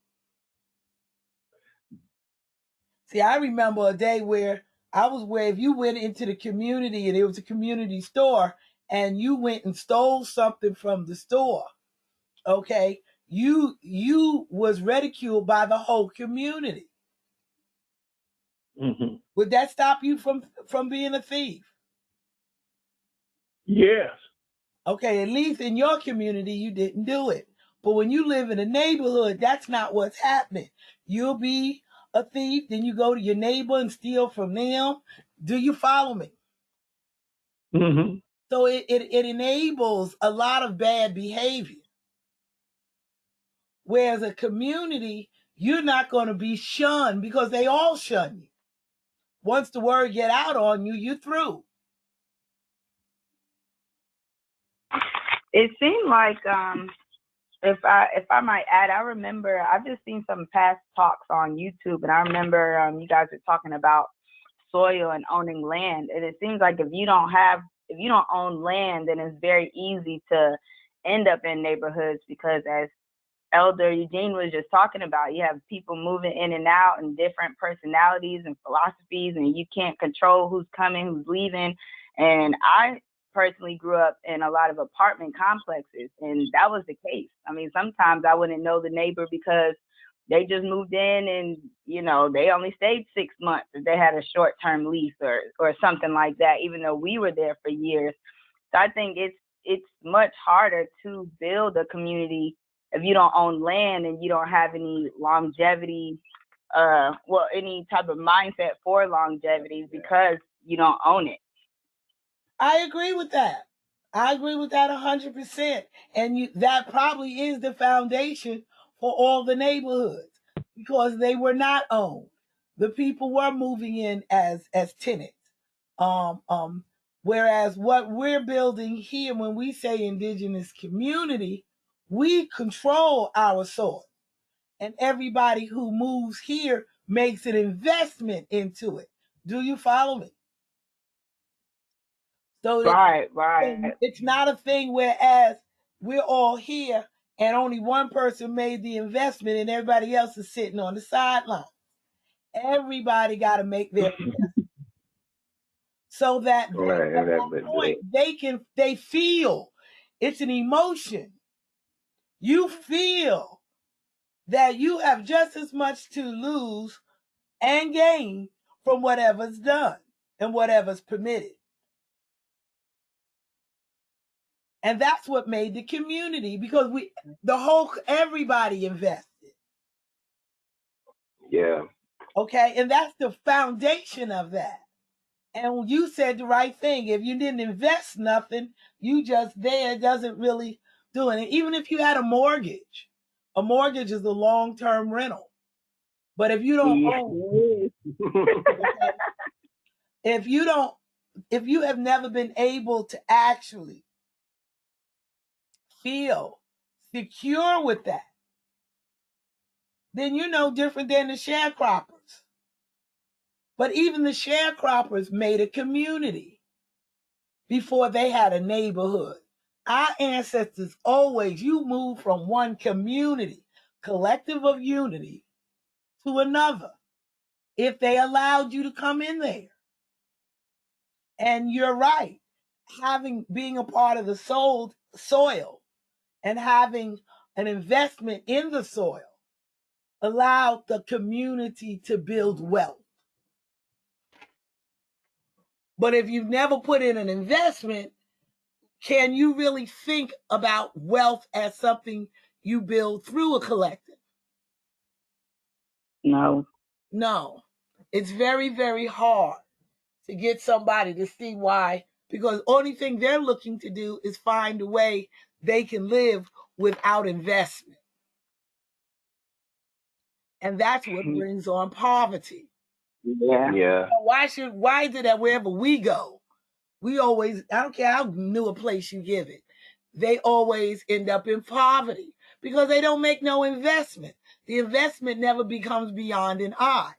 See, I remember a day where if you went into the community and it was a community store and you went and stole something from the store, okay, you was ridiculed by the whole community. Mm-hmm. Would that stop you from being a thief? Yes. Okay, at least in your community you didn't do it. But when you live in a neighborhood, that's not what's happening. You'll be a thief, then you go to your neighbor and steal from them. Do you follow me? Mm-hmm. So it enables a lot of bad behavior. Whereas a community, you're not going to be shunned because they all shun you. Once the word get out on you, you're through. It seemed like if I might add, I remember I've just seen some past talks on YouTube, and I remember you guys were talking about soil and owning land, and it seems like if if you don't own land, then it's very easy to end up in neighborhoods, because as Elder Eugene was just talking about, you have people moving in and out and different personalities and philosophies, and you can't control who's coming, who's leaving. And I personally grew up in a lot of apartment complexes, and that was the case. I mean, sometimes I wouldn't know the neighbor because they just moved in and, you know, they only stayed 6 months if they had a short-term lease or something like that, even though we were there for years. So I think it's much harder to build a community if you don't own land and you don't have any longevity, any type of mindset for longevity, because you don't own it. I agree with that. I agree with that 100%. And that probably is the foundation for all the neighborhoods, because they were not owned. The people were moving in as tenants. Whereas what we're building here, when we say indigenous community, we control our soil. And everybody who moves here makes an investment into it. Do you follow me? So Right. it's not a thing whereas we're all here and only one person made the investment and everybody else is sitting on the sideline. Everybody got to make their investment so that at that point they feel it's an emotion. You feel that you have just as much to lose and gain from whatever's done and whatever's permitted. And that's what made the community, because everybody invested. Yeah. Okay. And that's the foundation of that. And you said the right thing. If you didn't invest nothing, you just there, doesn't really do it. And even if you had a mortgage is a long-term rental. But if you don't own, okay, if you have never been able to actually feel secure with that, then you're no different than the sharecroppers. But even the sharecroppers made a community before they had a neighborhood. Our ancestors always, you move from one community, collective of unity, to another, if they allowed you to come in there. And you're right, being a part of the soil and having an investment in the soil allowed the community to build wealth. But if you've never put in an investment, can you really think about wealth as something you build through a collective? No. It's very, very hard to get somebody to see why, because the only thing they're looking to do is find a way they can live without investment. And that's what brings on poverty. Yeah. Why is it that wherever we go, we always, I don't care how new a place you give it, they always end up in poverty because they don't make no investment. The investment never becomes beyond an eye.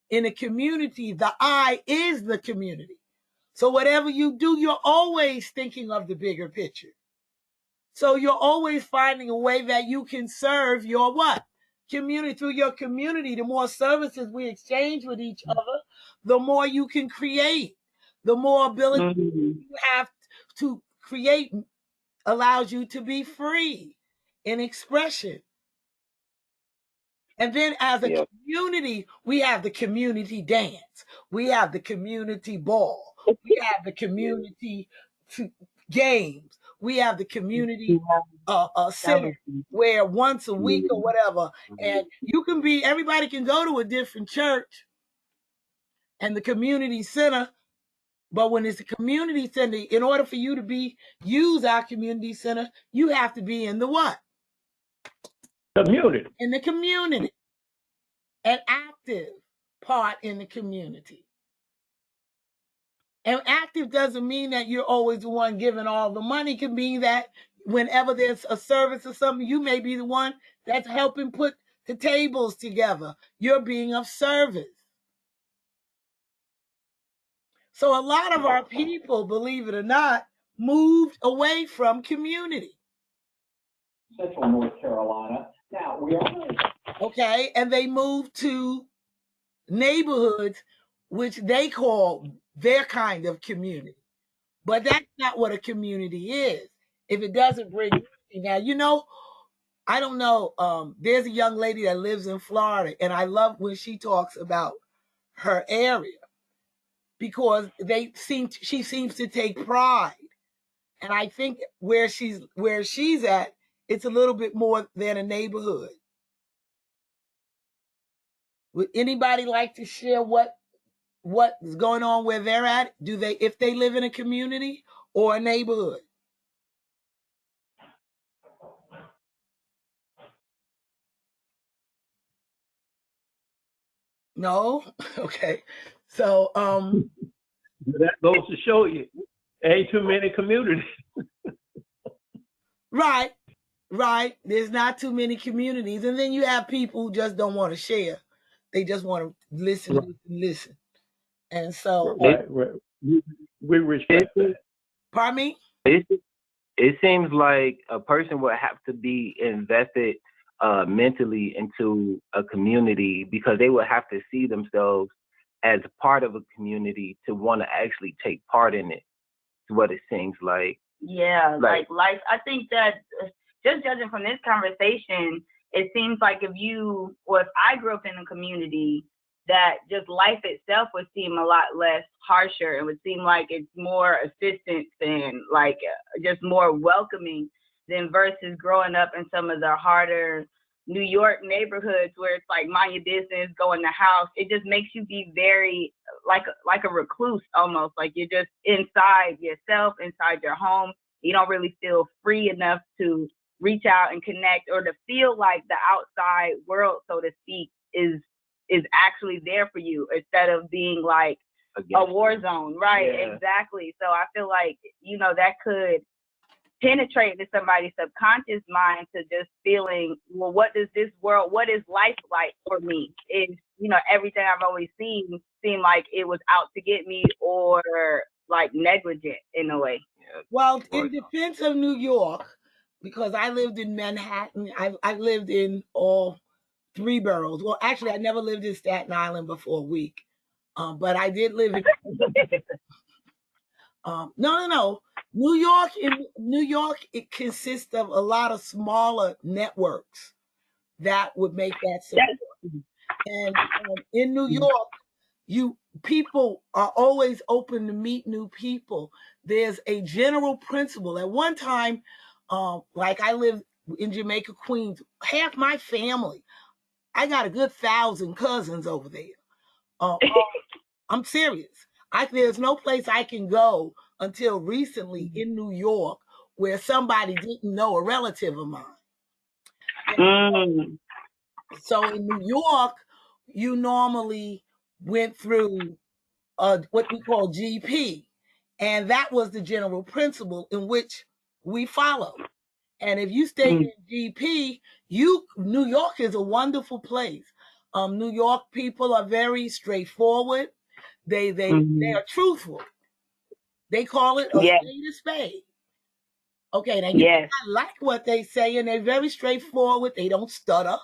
In a community, the eye is the community. So whatever you do, you're always thinking of the bigger picture. So you're always finding a way that you can serve your what? Community. Through your community, the more services we exchange with each other, the more you can create. The more ability you have to create allows you to be free in expression. And then as a community, we have the community dance. We have the community ball. We have the community games. We have the community center where once a week or whatever. And everybody can go to a different church and the community center. But when it's a community center, in order for you to use our community center, you have to be in the what? Community. In the community. An active part in the community. And active doesn't mean that you're always the one giving all the money. It can mean that whenever there's a service or something, you may be the one that's helping put the tables together. You're being of service. So a lot of our people, believe it or not, moved away from community. Central North Carolina. Now, we are... Okay, and they moved to neighborhoods, which they call their kind of community. But that's not what a community is if it doesn't bring unity. Now, you know, I don't know. There's a young lady that lives in Florida, and I love when she talks about her area because she seems to take pride. And I think where she's at, it's a little bit more than a neighborhood. Would anybody like to share what is going on where they're at? If they live in a community or a neighborhood? No? Okay. So that goes to show you, ain't too many communities. Right. There's not too many communities. And then you have people who just don't want to share. They just want to listen. And so right. We respect that. Pardon me? It seems like a person would have to be invested mentally into a community because they would have to see themselves as part of a community to want to actually take part in it. Is what it seems like. Yeah, like life. I think that just judging from this conversation, it seems like if I grew up in a community, that just life itself would seem a lot less harsher. It would seem like it's more assistance and like just more welcoming than versus growing up in some of the harder New York neighborhoods where it's like mind your business, go in the house. It just makes you be very like a recluse almost. Like you're just inside yourself, inside your home. You don't really feel free enough to reach out and connect or to feel like the outside world, so to speak, is actually there for you instead of being like a war zone. Right. Yeah. Exactly. So I feel like, that could penetrate into somebody's subconscious mind to just feeling, well, what is life like for me? Is, everything I've always seen seemed like it was out to get me or like negligent in a way. Well, in defense of New York, because I lived in Manhattan, I lived in all 3 boroughs. Well, actually, I never lived in Staten Island before a week, but I did live in. No. New York, it consists of a lot of smaller networks that would make that support. And in New York, people are always open to meet new people. There's a general principle. At one time, like I lived in Jamaica, Queens, half my family, I got a good 1,000 cousins over there. I'm serious. There's no place I can go until recently in New York where somebody didn't know a relative of mine. So in New York, you normally went through what we call GP. And that was the general principle in which we followed. And if you stay in GP, New York is a wonderful place. New York people are very straightforward. They are truthful. They call it a spade a spade. Okay, now you might not like what they say, and they're very straightforward. They don't stutter.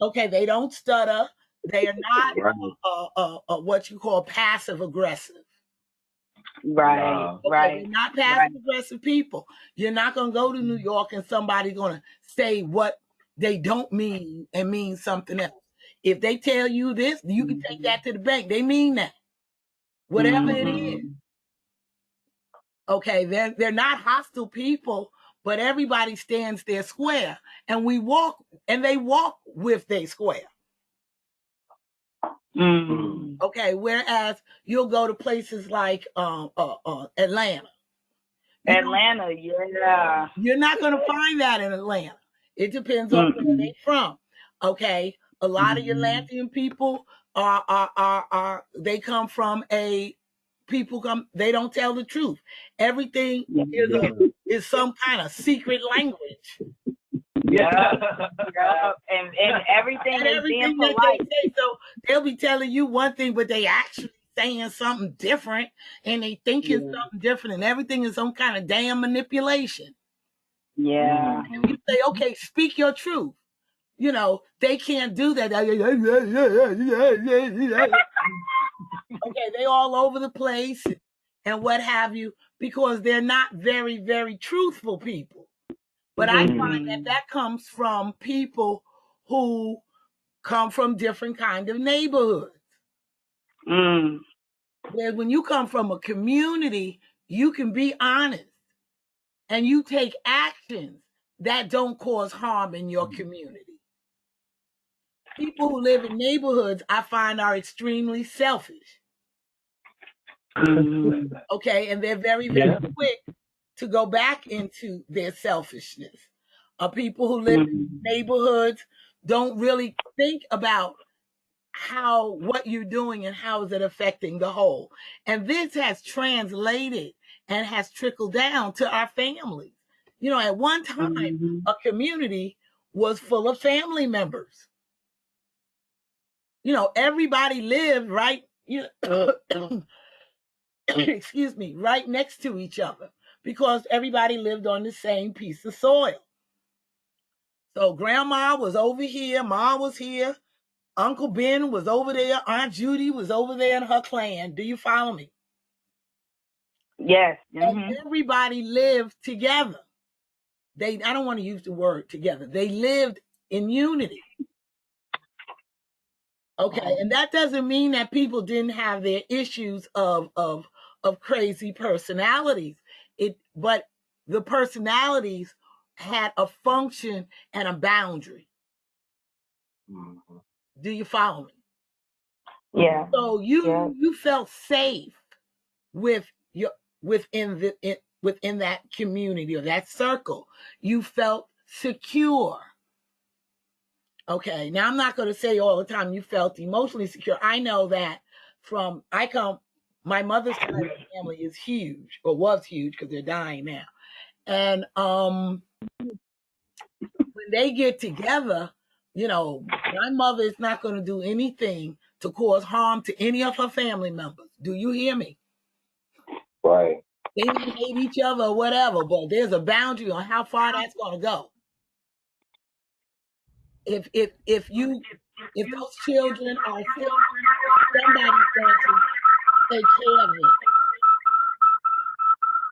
Okay, they don't stutter. They are not what you call passive aggressive. Right, okay, right. They're not passive aggressive people. You're not going to go to New York and somebody's going to say what they don't mean and mean something else. If they tell you this, you can take that to the bank. They mean that. Whatever it is. Okay, they're not hostile people, but everybody stands their square. And they walk with their square. Okay, whereas you'll go to places like Atlanta. Atlanta, yeah. You're not going to find that in Atlanta. It depends on where they're from. Okay, a lot of Atlantean people they come from they don't tell the truth. Everything is some kind of secret language. Yeah. And everything is being polite. They say, so they'll be telling you one thing, but they actually saying something different and they think it's something different and everything is some kind of damn manipulation. Yeah. And you say, okay, speak your truth. You know, they can't do that. Okay, they all over the place and what have you, because they're not very, very truthful people. But I find that that comes from people who come from different kind of neighborhoods. Whereas when you come from a community, you can be honest and you take actions that don't cause harm in your community. People who live in neighborhoods, I find, are extremely selfish. Okay, and they're very, very quick to go back into their selfishness. People who live in neighborhoods don't really think about what you're doing and how is it affecting the whole. And this has translated and has trickled down to our families. You know, at one time, a community was full of family members. You know, everybody lived right, excuse me, right next to each other because everybody lived on the same piece of soil. So grandma was over here, ma was here, Uncle Ben was over there, Aunt Judy was over there in her clan. Do you follow me? Yes. And everybody lived together. I don't want to use the word together. They lived in unity. Okay, and that doesn't mean that people didn't have their issues of crazy personalities. But the personalities had a function and a boundary. Do you follow me? Yeah. So you felt safe within that community or that circle. You felt secure. Okay, now I'm not going to say all the time you felt emotionally secure. I know that my mother's side of the family is huge, or was huge because they're dying now. And when they get together, you know, my mother is not going to do anything to cause harm to any of her family members. Do you hear me? Right. They may hate each other or whatever, but there's a boundary on how far that's going to go. If those children are sick, somebody's going to take care of them.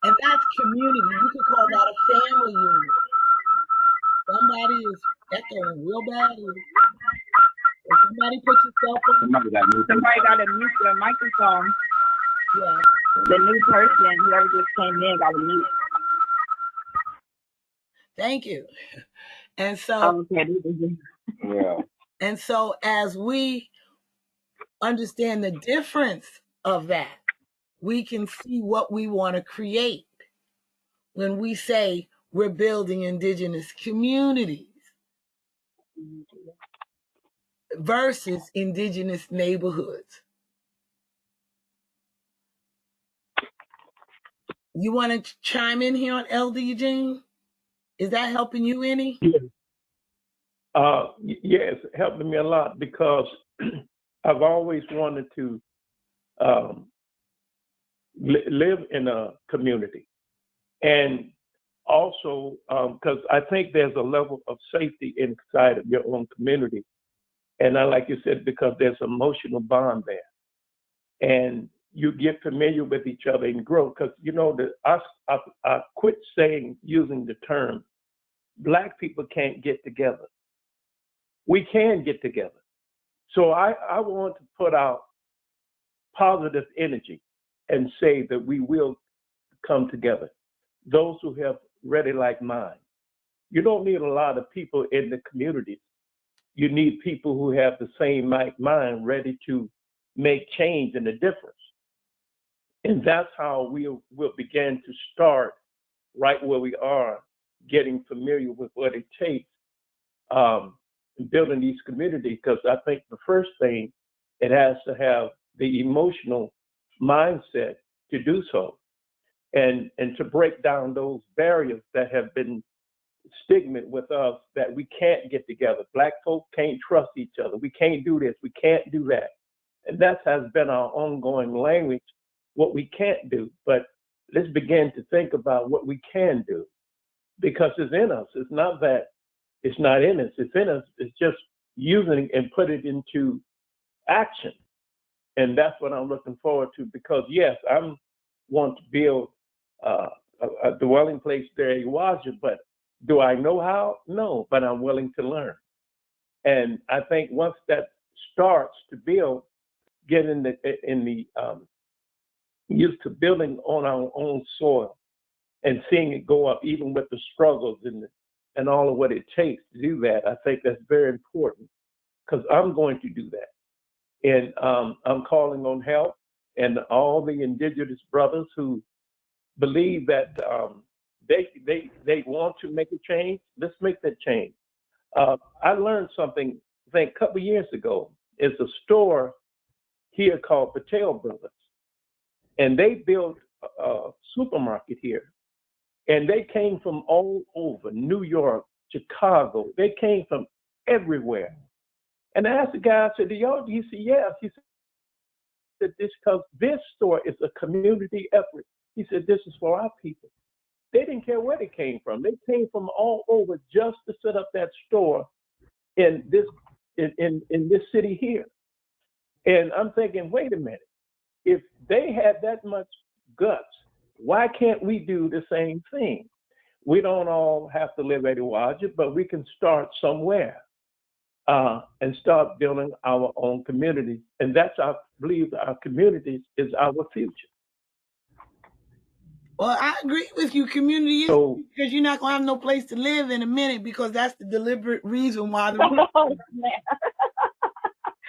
And that's community. You could call that a family unit. Somebody is echoing real bad. If somebody put yourself on. Somebody got to mute their microphone. Yeah. The new person, whoever just came in, got to mute. Thank you. And so, Yeah. And so as we understand the difference of that, we can see what we want to create when we say we're building indigenous communities versus indigenous neighborhoods. You want to chime in here on Elder Eugene? Is that helping you any? Yes, helping me a lot because I've always wanted to live in a community. And also, because I think there's a level of safety inside of your own community. And I, like you said, because there's emotional bond there. And you get familiar with each other and grow. Because, you know, I quit using the term, Black people can't get together. We can get together. So I want to put out positive energy and say that we will come together. Those who have ready like mind. You don't need a lot of people in the communities. You need people who have the same mind ready to make change and a difference. And that's how we'll begin to start right where we are, getting familiar with what it takes, building these communities. Because I think the first thing, it has to have the emotional mindset to do so, and to break down those barriers that have been stigma with us, that we can't get together. Black folk can't trust each other. We can't do this. We can't do that. And that has been our ongoing language, what we can't do. But let's begin to think about what we can do, because it's in us. It's not that it's not in us. It's in us. It's just using and put it into action. And that's what I'm looking forward to, because yes, I'm want to build a dwelling place there in Yumwija, but do I know how? No, but I'm willing to learn. And I think once that starts to build, get in the used to building on our own soil and seeing it go up, even with the struggles and all of what it takes to do that, I think that's very important, because I'm going to do that. And I'm calling on help, and all the indigenous brothers who believe that they want to make a change. Let's make that change. I learned something, I think, a couple of years ago. It's a store here called Patel Brothers, and they built a supermarket here. And they came from all over, New York, Chicago. They came from everywhere. And I asked the guy, I said, he said, yes. He said, this store is a community effort. He said, this is for our people. They didn't care where they came from. They came from all over just to set up that store in this city here. And I'm thinking, wait a minute, if they had that much guts, why can't we do the same thing? We don't all have to live at Yumwija, but we can start somewhere and start building our own communities. And that's, I believe, our communities is our future. Well, I agree with you. Community is, So, because you're not going to have no place to live in a minute, because that's the deliberate reason why the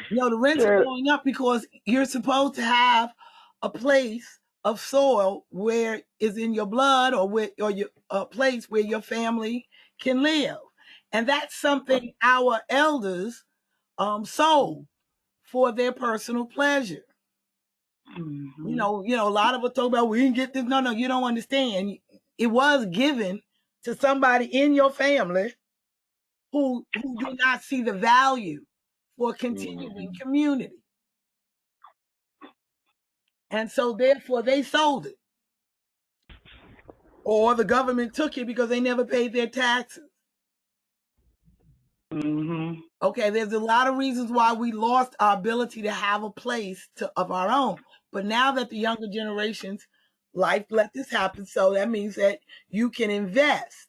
the rents are going up, because you're supposed to have a place of soil where is in your blood, or a place where your family can live. And that's something our elders sold for their personal pleasure. Mm-hmm. You know, a lot of us talk about we didn't get this. No, you don't understand. It was given to somebody in your family who did not see the value for continuing community. And so therefore they sold it. Or the government took it because they never paid their taxes. Mm-hmm. Okay, there's a lot of reasons why we lost our ability to have a place of our own. But now that the younger generations, life let this happen, so that means that you can invest.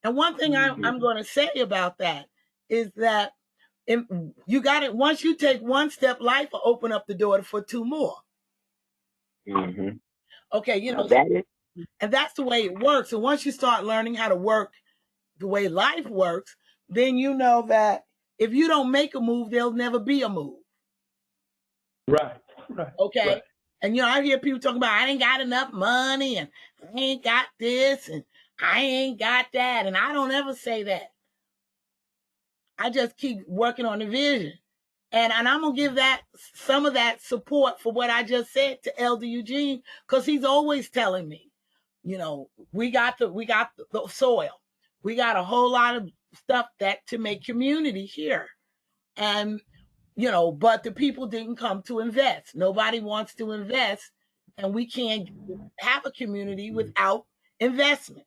And one thing I'm going to say about that is that you got it. Once you take one step, life will open up the door for two more. Mm-hmm. Okay, That is. and that's the way it works. And once you start learning how to work the way life works, then you know that if you don't make a move, there'll never be a move. right. Okay. Right. And I hear people talking about I ain't got enough money, and I ain't got this, and I ain't got that. And I don't ever say that. I just keep working on the vision. And I'm gonna give that some of that support for what I just said to Elder Eugene, because he's always telling me, we got the soil. We got a whole lot of stuff that to make community here. And but the people didn't come to invest. Nobody wants to invest, and we can't have a community without investment,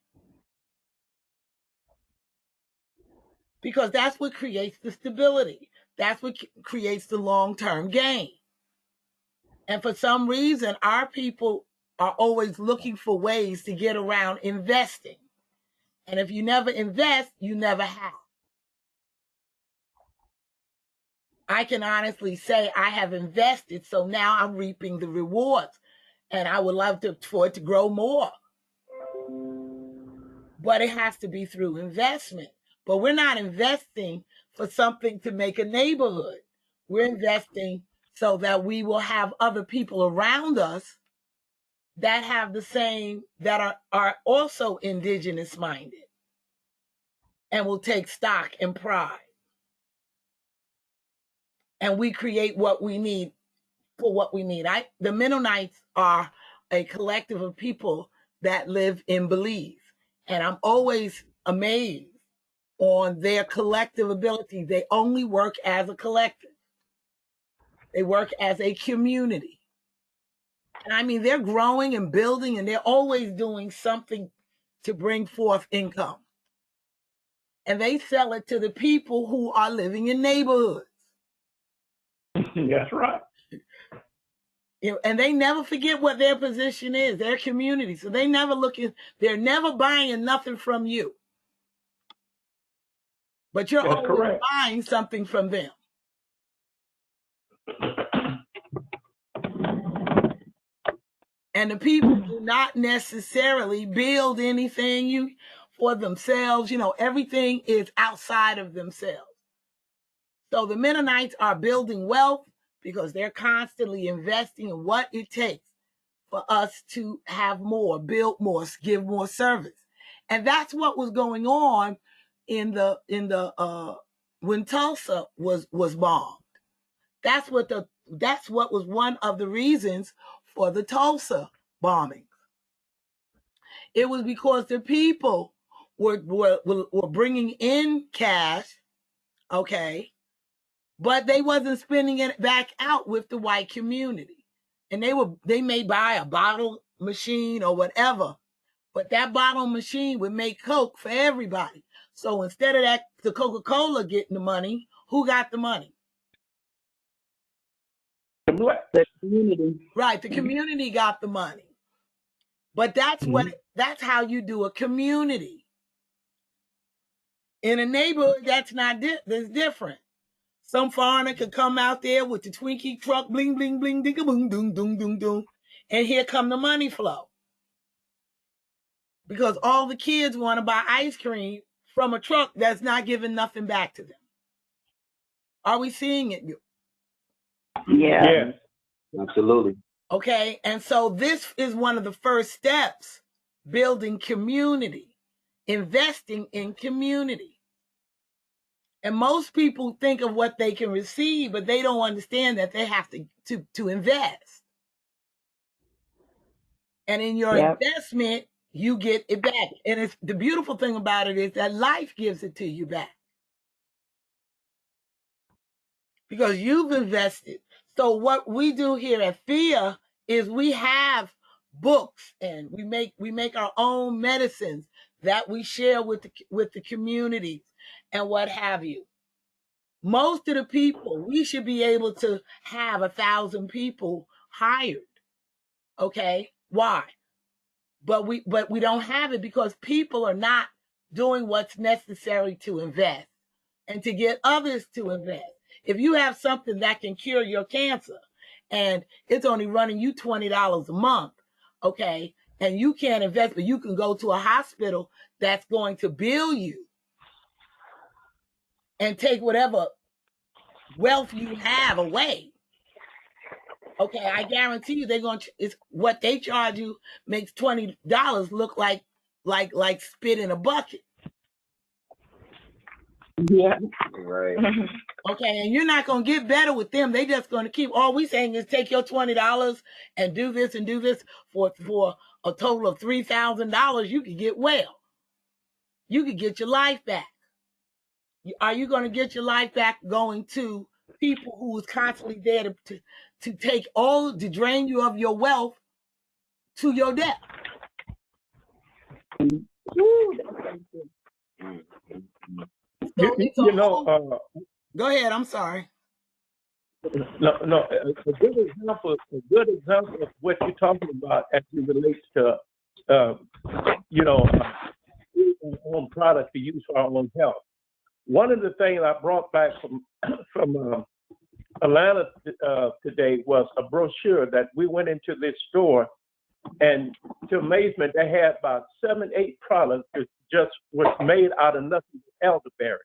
because that's what creates the stability. That's what creates the long-term gain. And for some reason, our people are always looking for ways to get around investing. And if you never invest, you never have. I can honestly say I have invested, so now I'm reaping the rewards. And I would love for it to grow more. But it has to be through investment. But we're not investing for something to make a neighborhood. We're investing so that we will have other people around us that have the same, that are also indigenous minded and will take stock and pride. And we create what we need for what we need. The Mennonites are a collective of people that live in belief. And I'm always amazed on their collective ability. They only work as a collective. They work as a community. And I mean, they're growing and building, and they're always doing something to bring forth income. And they sell it to the people who are living in neighborhoods. That's right. And they never forget what their position is, their community. So they never they're never buying nothing from you. But you're That's always correct. buying something from them. And the people do not necessarily build anything for themselves. Everything is outside of themselves. So the Mennonites are building wealth because they're constantly investing in what it takes for us to have more, build more, give more service. And that's what was going on in the when Tulsa was bombed. That's what was one of the reasons for the Tulsa bombing. It was because the people were bringing in cash, okay, but they wasn't spending it back out with the white community. And they may buy a bottle machine or whatever, but that bottle machine would make Coke for everybody. So instead of the Coca-Cola getting the money, who got the money? The community. Right, the community got the money. But that's how you do a community. In a neighborhood, that's different. Some foreigner could come out there with the Twinkie truck, bling, bling, bling, ding, boom, doom, doom, doom, doom. And here come the money flow. Because all the kids want to buy ice cream from a truck that's not giving nothing back to them. Are we seeing it? Yeah. Absolutely. Okay, and so this is one of the first steps, building community, investing in community. And most people think of what they can receive, but they don't understand that they have to invest. And in your investment, you get it back. And the beautiful thing about it is that life gives it to you back. Because you've invested. So what we do here at F.I.A.H is we have books, and we make our own medicines that we share with the communities and what have you. Most of the people, we should be able to have 1,000 people hired. Okay, why? But we don't have it because people are not doing what's necessary to invest and to get others to invest. If you have something that can cure your cancer and it's only running you $20 a month, okay, and you can't invest, but you can go to a hospital that's going to bill you and take whatever wealth you have away. Okay, I guarantee you it's what they charge you makes $20 look like spit in a bucket. Yeah. Right. Okay, and you're not going to get better with them. They just going to keep, all we saying is take your $20 and do this for a total of $3,000. You could get well. You could get your life back. Are you going to get your life back going to people who is constantly there to take to drain you of your wealth to your death? So go ahead. I'm sorry. No. A good example of what you're talking about as it relates to, own product to use for our own health. One of the things I brought back from Atlanta today was a brochure that we went into this store, and to amazement, they had about 7-8 products that just was made out of nothing but elderberry.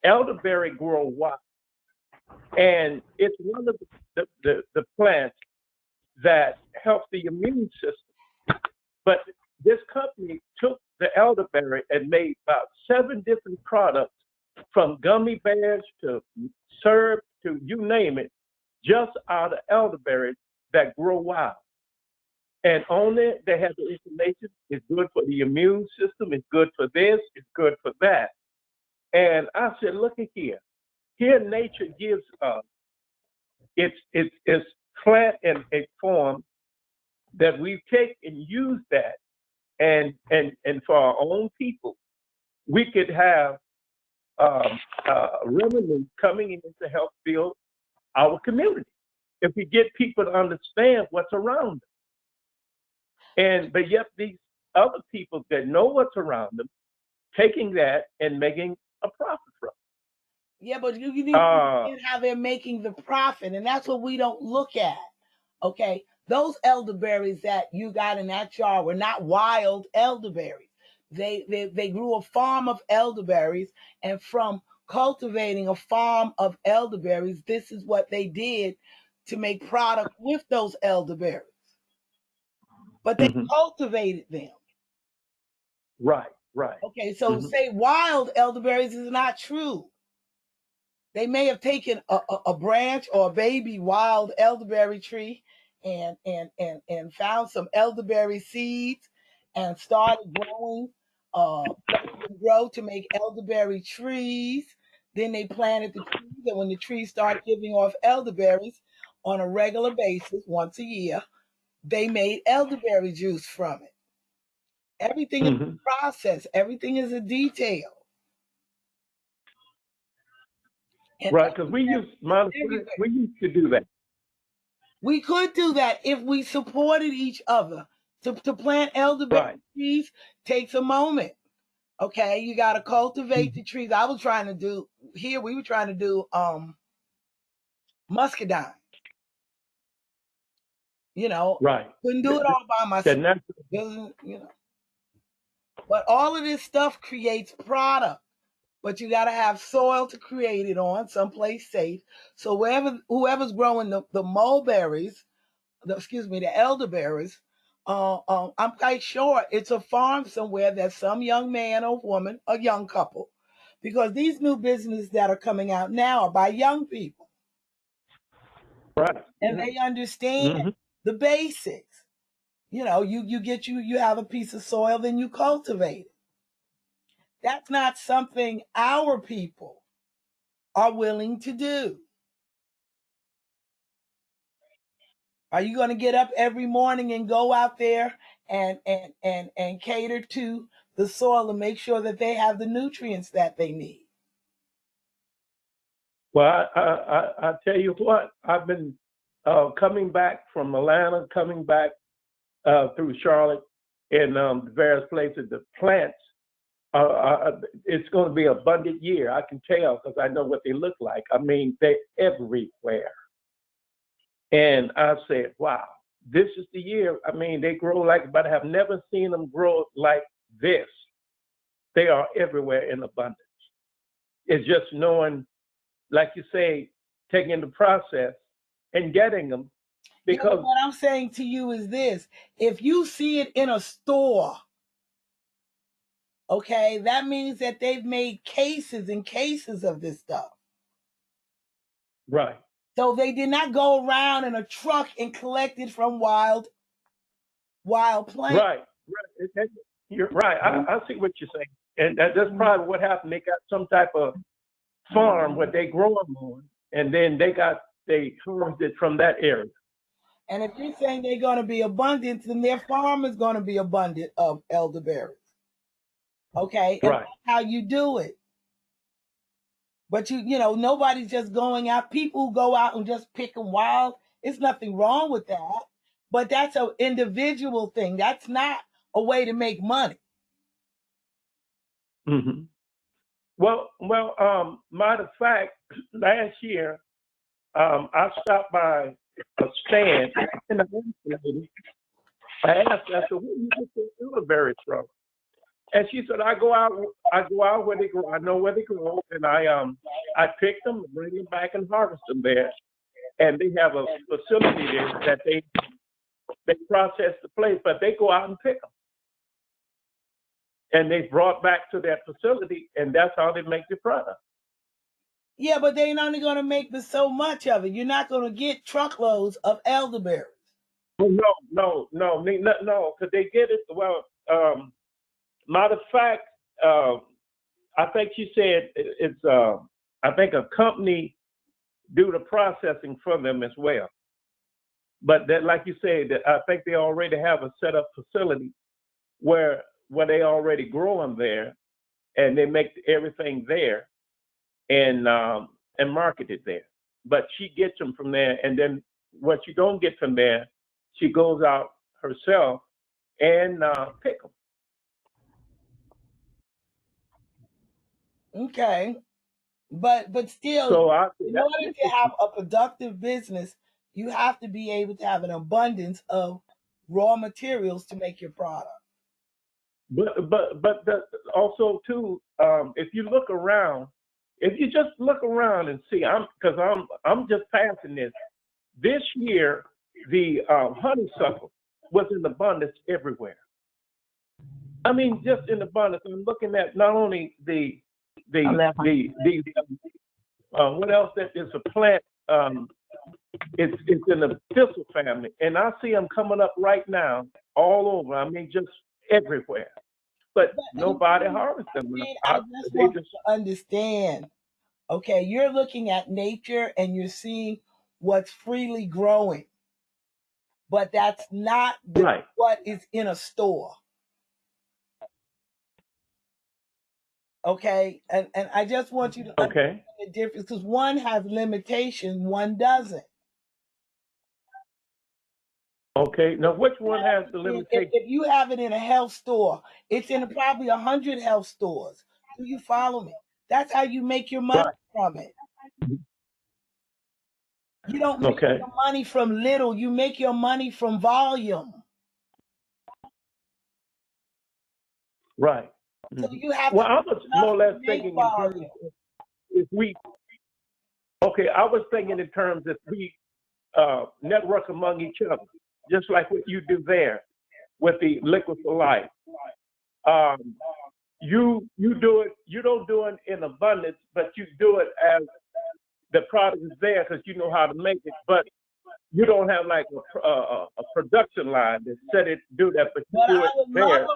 Elderberry grow wild, and it's one of the plants that helps the immune system. But this company took the elderberry and made about 7 different products, from gummy bears to syrup to you name it, just out of elderberry that grow wild. And on it, they have the information. It's good for the immune system. It's good for this. It's good for that. And I said, look at here. Here, nature gives us it's plant in a form that we take and use that, and for our own people, we could have revenue coming in to help build our community if we get people to understand what's around them. But yet these other people that know what's around them, taking that and making a profit from it. Yeah, but you need to understand how they're making the profit, and that's what we don't look at. Okay, those elderberries that you got in that jar were not wild elderberries. They grew a farm of elderberries, and from cultivating a farm of elderberries, this is what they did to make product with those elderberries. But they cultivated them. Right. Okay, so say wild elderberries is not true. They may have taken a branch or a baby wild elderberry tree and found some elderberry seeds and started growing, letting them grow to make elderberry trees. Then they planted the trees, and when the trees started giving off elderberries on a regular basis, once a year, they made elderberry juice from it. Everything is a process. Everything is a detail. And Right, because we used to do that. we could do that if we supported each other. To plant elderberry trees takes a moment. Okay, you got to cultivate the trees. I was trying to do here. We were trying to do muscadine. You know, couldn't do it all by myself. You know, but all of this stuff creates product. But you got to have soil to create it on, someplace safe. So whoever's growing the mulberries, the elderberries, I'm quite sure it's a farm somewhere that some young man or woman, a young couple, because these new businesses that are coming out now are by young people. Right. And they understand the basics. You know, you have a piece of soil, then you cultivate it. That's not something our people are willing to do. Are you going to get up every morning and go out there and cater to the soil and make sure that they have the nutrients that they need? Well, I tell you what, I've been coming back from Atlanta, coming back through Charlotte and various places. The plants, it's going to be an abundant year. I can tell because I know what they look like. I mean, they're everywhere. And I said, wow, this is the year. I mean, they grow like, but I have never seen them grow like this. They are everywhere in abundance. It's just knowing, like you say, taking the process and getting them. Because what I'm saying to you is this: if you see it in a store, okay, that means that they've made cases and cases of this stuff. Right. So they did not go around in a truck and collect it from wild plants. Right. You're right. I see what you're saying. And that's probably what happened. They got some type of farm where they grow them on, and then they harvested from that area. And if you're saying they're going to be abundant, then their farm is going to be abundant of elderberries. Okay, and that's how you do it. But you know, nobody's just going out. People go out and just pick them wild. There's nothing wrong with that. But that's an individual thing. That's not a way to make money. Mm-hmm. Well, matter of fact, last year, I stopped by a stand and I asked her, I said, where do you get the elderberries from? And she said, I go out where they grow. I know where they grow, and I pick them, bring them back, and harvest them there. And they have a facility there that they process the place, but they go out and pick them. And they brought back to that facility, and that's how they make the product. Yeah, but they ain't only going to make so much of it. You're not going to get truckloads of elderberries. No, because they get it. Well, matter of fact, I think she said it's I think a company do the processing for them as well. But that, like you said, that I think they already have a set up facility where they already grow them there, and they make everything there and market it there. But she gets them from there, and then what you don't get from there, she goes out herself and pick them. Okay. But still, So in order to have a productive business, you have to be able to have an abundance of raw materials to make your product. But also too, if you look around, if you just look around and see, I'm just passing this. This year, the honeysuckle was in abundance everywhere. I mean, just in abundance. I'm looking at not only what else that is a plant. It's in the thistle family, and I see them coming up right now all over. I mean, just everywhere. But nobody harvests them. I just want you to understand. Okay, you're looking at nature and you're seeing what's freely growing, but that's not right. What is in a store. Okay, and I just want you to understand the difference, because one has limitations, one doesn't. Okay, now which one has the limitation? If you have it in a health store, it's in probably 100 health stores. Do you follow me? That's how you make your money from it. You don't make your money from little, you make your money from volume. Right. So you have I was more or less thinking in terms of if we, I was thinking in terms if we network among each other, just like what you do there with the Liquid for Life. You do it, you don't do it in abundance, but you do it as the product is there because you know how to make it, but you don't have like a production line that said it do that, but you do it there.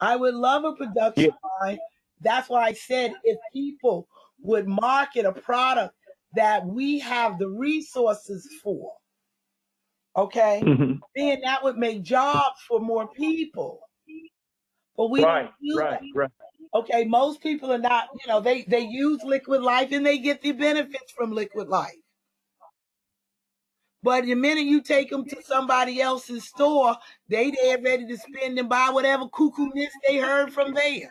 I would love a production line. That's why I said if people would market a product that we have the resources for, then that would make jobs for more people. But we don't do that. Okay, most people are not, they use Liquid Life and they get the benefits from Liquid Life. But the minute you take them to somebody else's store, they're ready to spend and buy whatever cuckoo-ness they heard from there.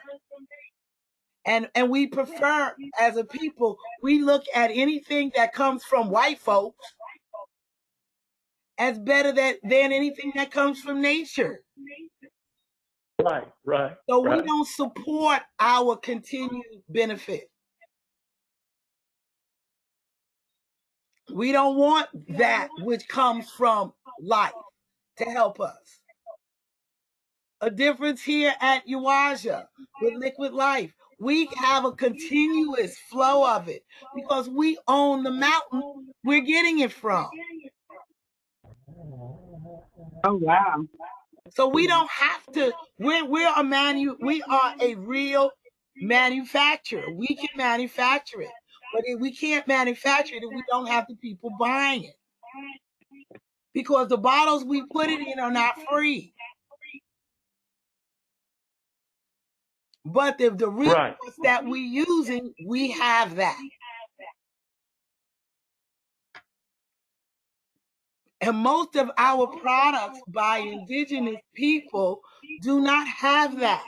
And we prefer, as a people, we look at anything that comes from white folks as better than anything that comes from nature. Right. So we don't support our continued benefit. We don't want that which comes from life to help us. A difference here at Yumwija with Liquid Life. We have a continuous flow of it because we own the mountain we're getting it from. Oh wow. So we don't have to, we are a real manufacturer. We can manufacture it. But if we can't manufacture it, if we don't have the people buying it. Because the bottles we put it in are not free. But the resource that we're using, we have that. And most of our products by indigenous people do not have that.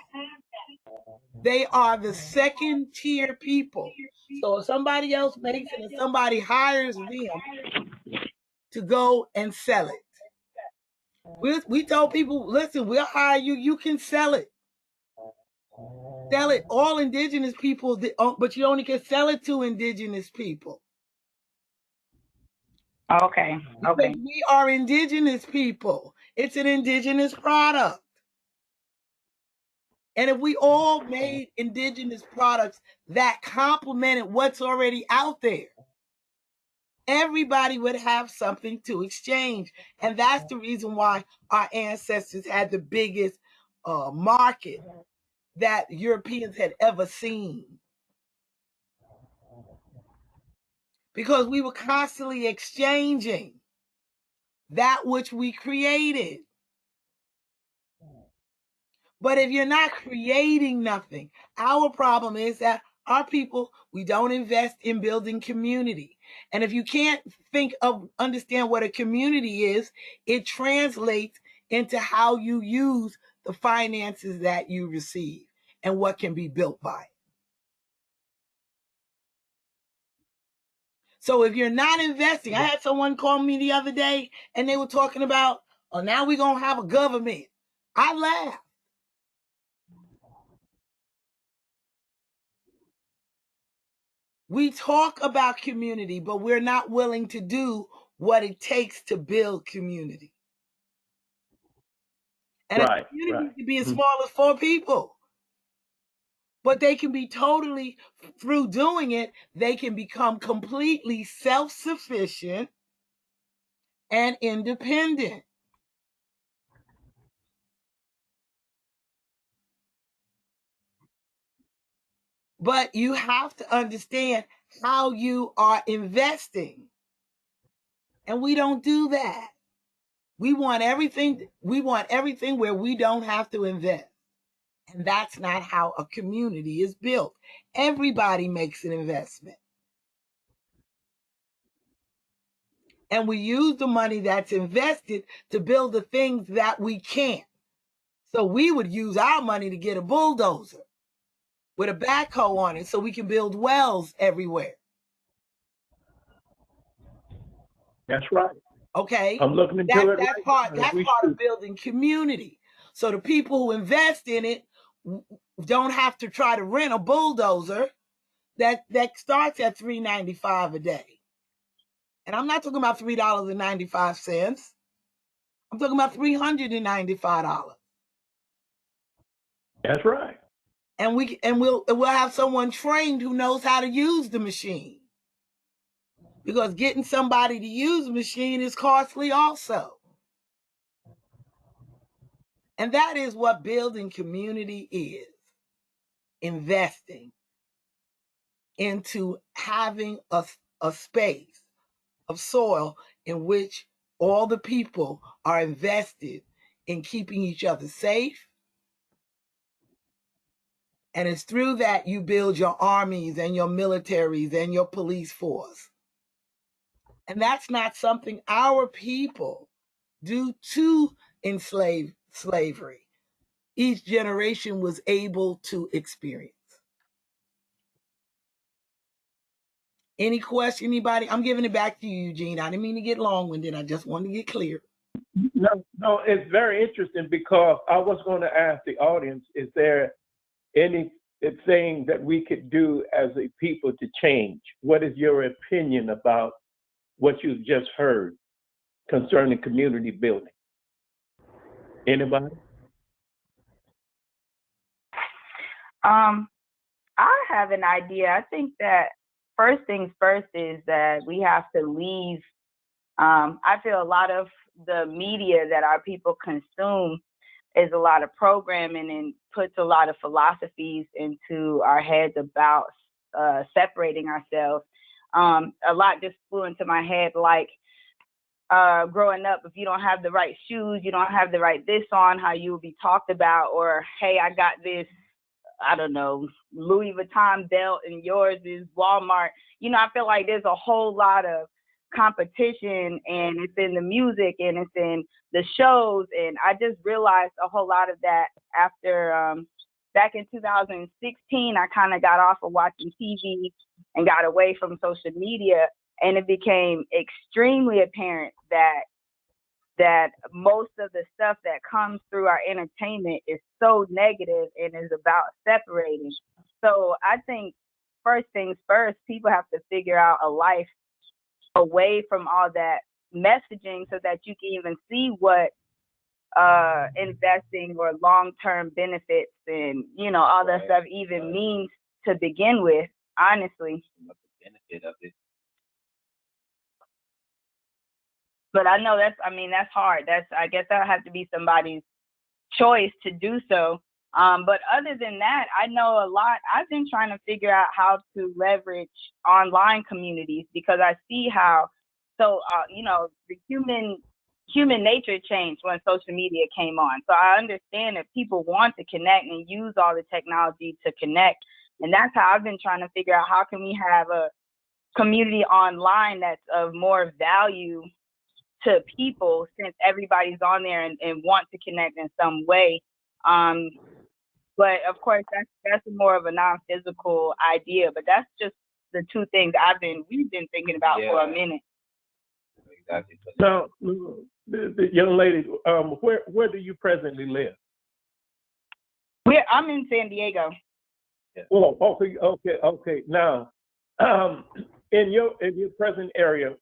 They are the second tier people. So if somebody else makes it and somebody hires them to go and sell it. We told people, listen, we'll hire you, you can sell it. Sell it, all indigenous people, but you only can sell it to indigenous people. Okay. Because we are indigenous people. It's an indigenous product. And if we all made indigenous products that complemented what's already out there, everybody would have something to exchange. And that's the reason why our ancestors had the biggest market that Europeans had ever seen. because we were constantly exchanging that which we created. But if you're not creating nothing, our problem is that our people, we don't invest in building community. And if you can't understand what a community is, it translates into how you use the finances that you receive and what can be built by it. So if you're not investing, I had someone call me the other day and they were talking about, oh, now we're going to have a government. I laughed. We talk about community, but we're not willing to do what it takes to build community. And a community can be as small as 4 people. But they can be totally, through doing it, they can become completely self-sufficient and independent. But you have to understand how you are investing. And we don't do that. We want everything where we don't have to invest. And that's not how a community is built. Everybody makes an investment. And we use the money that's invested to build the things that we can't. So we would use our money to get a bulldozer with a backhoe on it so we can build wells everywhere. That's right. Okay? I'm looking into it. That's part of building community. So the people who invest in it don't have to try to rent a bulldozer that starts at $3.95 a day. And I'm not talking about $3.95. I'm talking about $395. That's right. And we'll have someone trained who knows how to use the machine. Because getting somebody to use the machine is costly also. And that is what building community is. Investing into having a space of soil in which all the people are invested in keeping each other safe. And it's through that you build your armies and your militaries and your police force. And that's not something our people do to slavery. Each generation was able to experience. Any question, anybody? I'm giving it back to you, Eugene. I didn't mean to get long-winded. I just wanted to get clear. No, it's very interesting because I was going to ask the audience, is there anything that we could do as a people to change? What is your opinion about what you've just heard concerning community building? Anybody? I have an idea. I think that first things first is that we have to leave. I feel a lot of the media that our people consume is a lot of programming and puts a lot of philosophies into our heads about separating ourselves. A lot just flew into my head, like growing up, if you don't have the right shoes, you don't have the right this on, how you will be talked about, or hey, I got this, I don't know, Louis Vuitton belt and yours is Walmart. You know, I feel like there's a whole lot of competition, and it's in the music and it's in the shows. And I just realized a whole lot of that after back in 2016, I kind of got off of watching TV and got away from social media. And it became extremely apparent that most of the stuff that comes through our entertainment is so negative and is about separating. So I think first things first, people have to figure out a life away from all that messaging so that you can even see what investing or long-term benefits and, you know, all that stuff even means to begin with, honestly. The benefit of it. But I know that's hard. I guess that'll have to be somebody's choice to do so. But other than that, I know a lot. I've been trying to figure out how to leverage online communities because I see how, the human nature changed when social media came on. So I understand that people want to connect and use all the technology to connect. And that's how I've been trying to figure out how can we have a community online that's of more value to people since everybody's on there and want to connect in some way. But of course, that's more of a non-physical idea. But that's just the two things we've been thinking about for a minute. Exactly. Now, the young lady, where do you presently live? I'm in San Diego. Well, okay. Now, in your present area,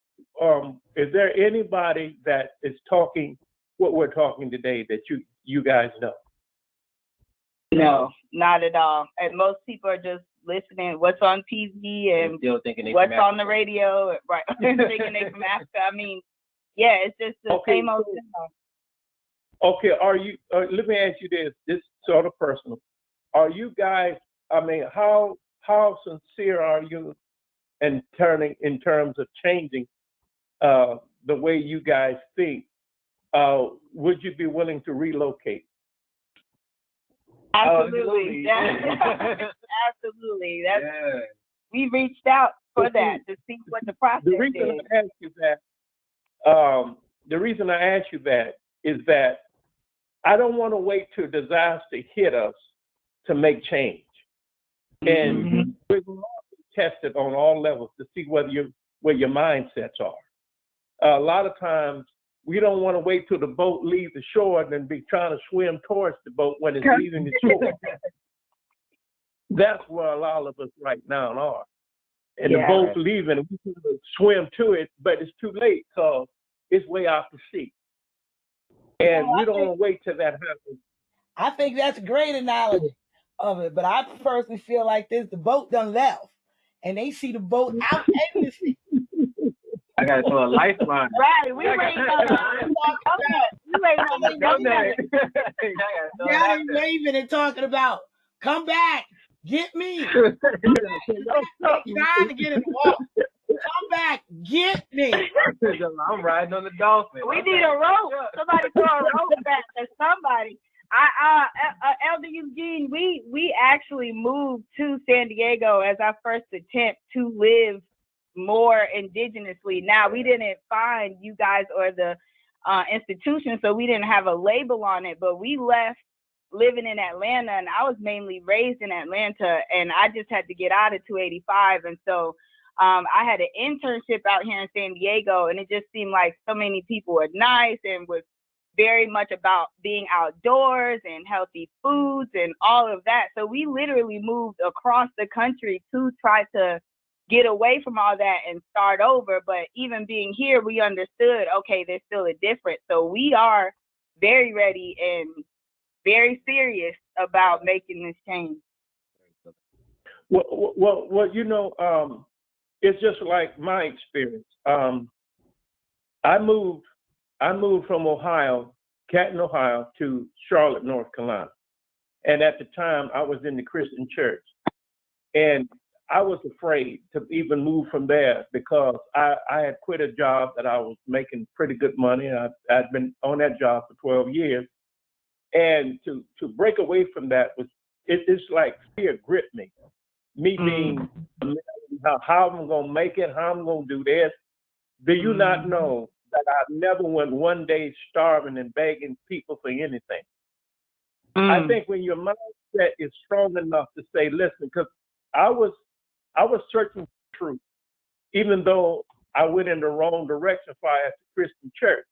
is there anybody that is talking what we're talking today that you guys know? No, not at all. And most people are just listening what's on TV and still thinking what's on the radio, right? Thinking they from Africa. I mean, yeah, it's just the same old thing. Okay, are you? Let me ask you this. This is sort of personal. Are you guys? I mean, how sincere are you in terms of changing the way you guys think? Would you be willing to relocate? Absolutely. Absolutely. We reached out for that to see what the process is. The reason I ask you that is that I don't want to wait till disaster hit us to make change. And we're going to be tested on all levels to see where your mindsets are. A lot of times, we don't want to wait till the boat leaves the shore and then be trying to swim towards the boat when it's leaving the shore. That's where a lot of us right now are. And the boat's leaving, and we can swim to it, but it's too late because it's way out to sea. And we don't want to wait till that happens. I think that's a great analogy of it, but I personally feel like this: the boat done left, and they see the boat out in the sea. I gotta throw a lifeline. Right, we waiting on Now they waving and talking about, come back, get me. Trying to get in the water. Come back, get me. I'm riding on the dolphin. We need a rope. Somebody throw a rope back to somebody. Elder Eugene, we actually moved to San Diego as our first attempt to live more indigenously. Now, we didn't find you guys or the institution, so we didn't have a label on it, but we left living in Atlanta, and I was mainly raised in Atlanta, and I just had to get out of 285, and so I had an internship out here in San Diego, and it just seemed like so many people were nice and was very much about being outdoors and healthy foods and all of that. So we literally moved across the country to try to get away from all that and start over. But even being here, we understood, okay, there's still a difference. So we are very ready and very serious about making this change. Well, it's just like my experience. I moved from Ohio, Canton, Ohio, to Charlotte, North Carolina. And at the time, I was in the Christian church. And I was afraid to even move from there because I had quit a job that I was making pretty good money. I'd been on that job for 12 years. And to break away from that it's like fear gripped me. Me being, how I'm going to make it, how I'm going to do this. Do you not know that I never went one day starving and begging people for anything? I think when your mindset is strong enough to say, listen, because I was searching for truth, even though I went in the wrong direction for as a Christian church.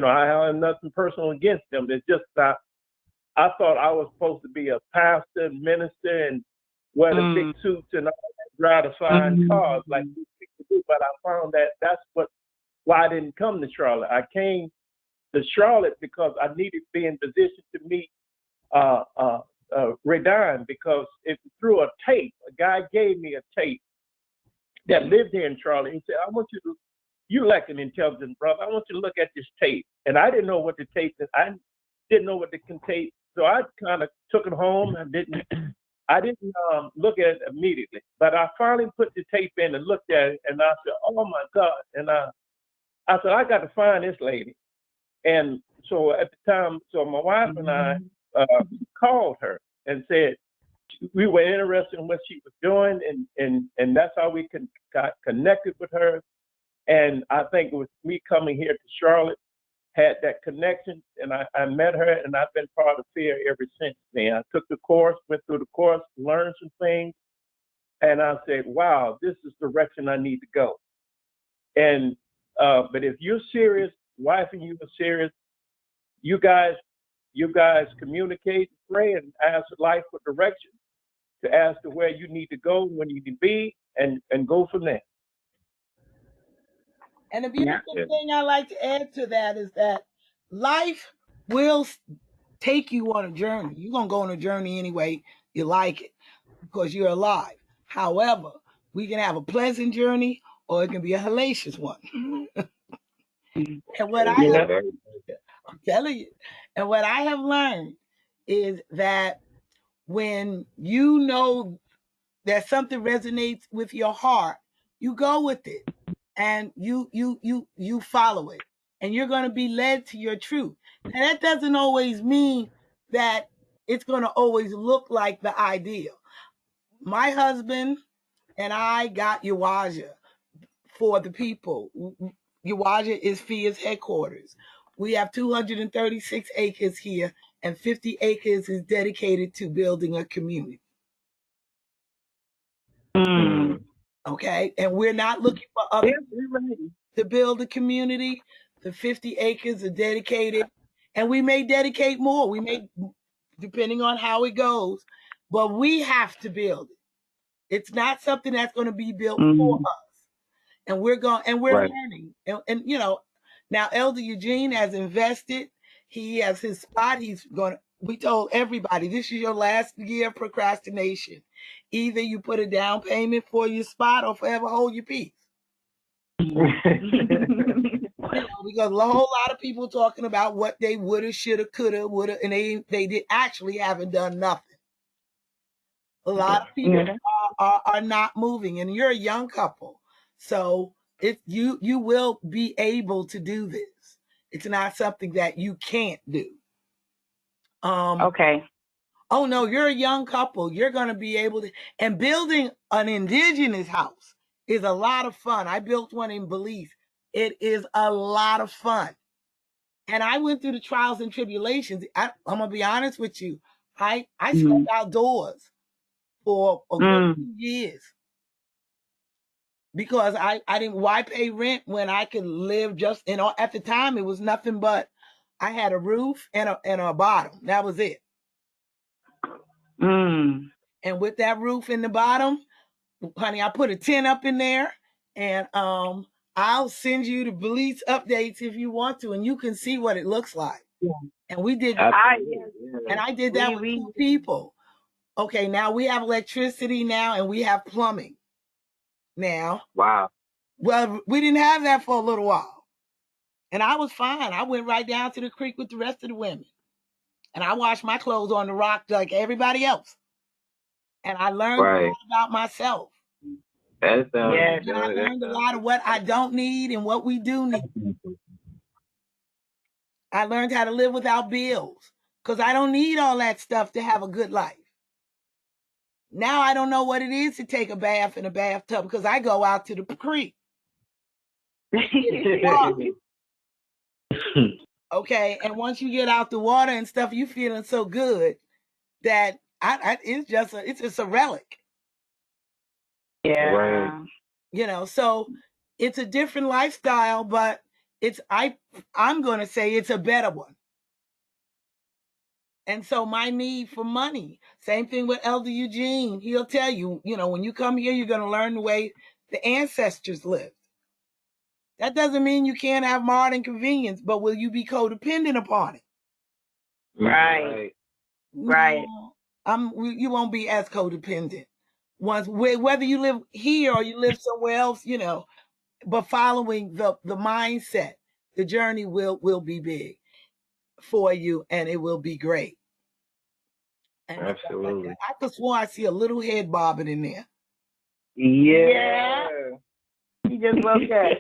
I have nothing personal against them. It's just that I thought I was supposed to be a pastor and minister and wear the big suits and all that, drive the fine cars like we people do. But I found that that's why I didn't come to Charlotte. I came to Charlotte because I needed to be in position to meet RaDine, because through a tape, a guy gave me a tape that lived here in Charlotte. He said, I want you like an intelligent brother, I want you to look at this tape. And I didn't know what the tape is. I didn't know what the so I kind of took it home. I didn't look at it immediately, but I finally put the tape in and looked at it, and I said, "Oh my God!" And I said, "I got to find this lady." And so at the time, so my wife and I called her and said we were interested in what she was doing, and that's how we got connected with her. And I think it was me coming here to Charlotte had that connection, and I met her, and I've been part of F.I.A.H ever since then. I took the course, went through the course, learned some things, and I said, wow, this is the direction I need to go. And but if you're serious, wife and you are serious, you guys communicate, pray, and ask life for direction, to ask to where you need to go, when you need to be, and go from there. And the beautiful thing I like to add to that is that life will take you on a journey. You're going to go on a journey anyway you like it because you're alive. However, we can have a pleasant journey or it can be a hellacious one. And what I'm telling you, and what I have learned is that when you know that something resonates with your heart, you go with it and you follow it, and you're going to be led to your truth. And that doesn't always mean that it's going to always look like the ideal. My husband and I got Yumwija for the people. Yumwija is F.I.A.H headquarters. We have 236 acres here, and 50 acres is dedicated to building a community. Okay, and we're not looking for others to build a community. The 50 acres are dedicated, and we may dedicate more. We may, depending on how it goes, but we have to build it. It's not something that's going to be built for us. And we're learning. And you know, now Elder Eugene has invested. He has his spot. We told everybody, this is your last year of procrastination. Either you put a down payment for your spot or forever hold your peace. Because a whole lot of people talking about what they woulda, shoulda, coulda, woulda, and they did actually haven't done nothing. A lot of people are not moving, and you're a young couple, so you will be able to do this. It's not something that you can't do. Okay. Oh no, you're a young couple. You're going to be able to. And building an indigenous house is a lot of fun. I built one in Belize. It is a lot of fun. And I went through the trials and tribulations. I'm going to be honest with you. I slept outdoors for a good 2 years because I didn't. Why pay rent when I could live just, at the time it was nothing but I had a roof and a bottom. That was it. And with that roof in the bottom, honey, I put a tent up in there, and I'll send you the Belize updates if you want to, and you can see what it looks like. Yeah. And we did, and I did that with 2 people. Okay, now we have electricity now, and we have plumbing now. Wow. Well, we didn't have that for a little while, and I was fine. I went right down to the creek with the rest of the women, and I washed my clothes on the rock like everybody else. And I learned a lot about myself. And I learned a lot of what I don't need and what we do need. I learned how to live without bills because I don't need all that stuff to have a good life. Now I don't know what it is to take a bath in a bathtub because I go out to the creek. Okay, and once you get out the water and stuff, you feeling so good that it's just a relic. Yeah. So it's a different lifestyle, but I'm going to say it's a better one. And so my need for money, same thing with Elder Eugene. He'll tell you, when you come here, you're going to learn the way the ancestors lived. That doesn't mean you can't have modern convenience, but will you be codependent upon it? Right. You won't be as codependent. Whether you live here or you live somewhere else, but following the mindset, the journey will be big for you, and it will be great. and stuff like Absolutely. that. I could swear I see a little head bobbing in there. Yeah. He just woke up.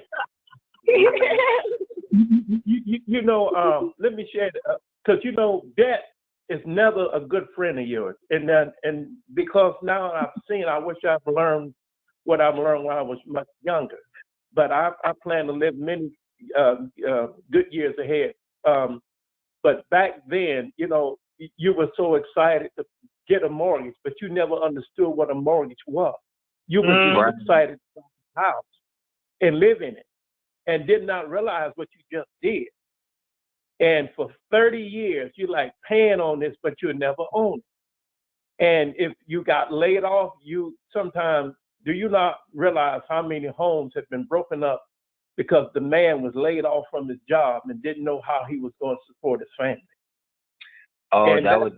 Let me share because debt is never a good friend of yours, and because now I wish I've learned what I've learned when I was much younger, but I plan to live many good years ahead. But back then, you were so excited to get a mortgage, but you never understood what a mortgage was. You were just excited to buy a house and live in it, and did not realize what you just did. And for 30 years, you're like paying on this, but you'll never own it. And if you got laid off, do you not realize how many homes have been broken up because the man was laid off from his job and didn't know how he was going to support his family? Oh, And that was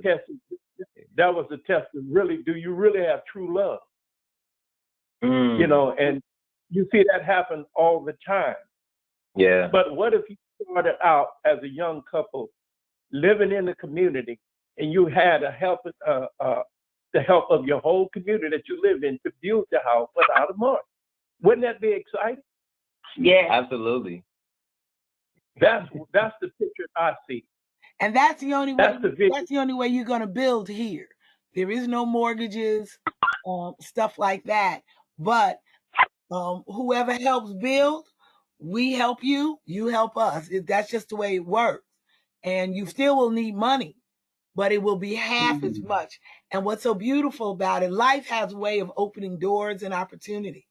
the test of really, do you really have true love? And you see that happen all the time. Yeah. But what if you started out as a young couple living in the community and you had the help of your whole community that you live in to build the house without a mortgage? Wouldn't that be exciting? Yeah. Absolutely. That's the picture I see. And that's the only way. That's the vision. That's the only way you're going to build here. There is no mortgages, stuff like that. But whoever helps build, we help you. You help us. That's just the way it works. And you still will need money, but it will be half as much. And what's so beautiful about it, life has a way of opening doors and opportunity.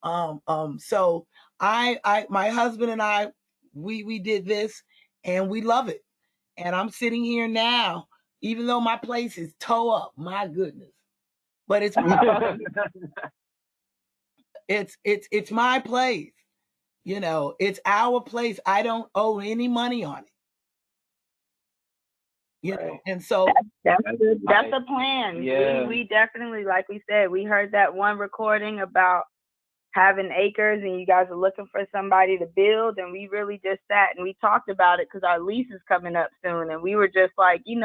So my husband and I, we did this, and we love it. And I'm sitting here now, even though my place is toe up, my goodness. But it's my it's my place. It's our place. I don't owe any money on it. Right. And so that's the plan. Yeah. We definitely, like we said, we heard that one recording about having acres and you guys are looking for somebody to build, and we really just sat and we talked about it because our lease is coming up soon, and we were just like, we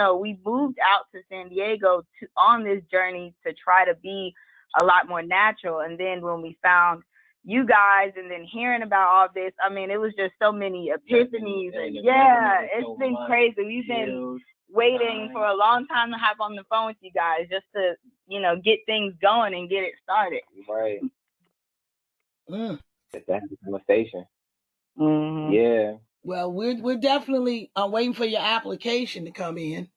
moved out to San Diego on this journey to try to be a lot more natural. And then when we found you guys and then hearing about all this, I mean, it was just so many epiphanies. And it's been crazy. We've been waiting for a long time to hop on the phone with you guys just to, get things going and get it started. Right. That's the conversation. Mm-hmm. Yeah. Well, we're definitely waiting for your application to come in.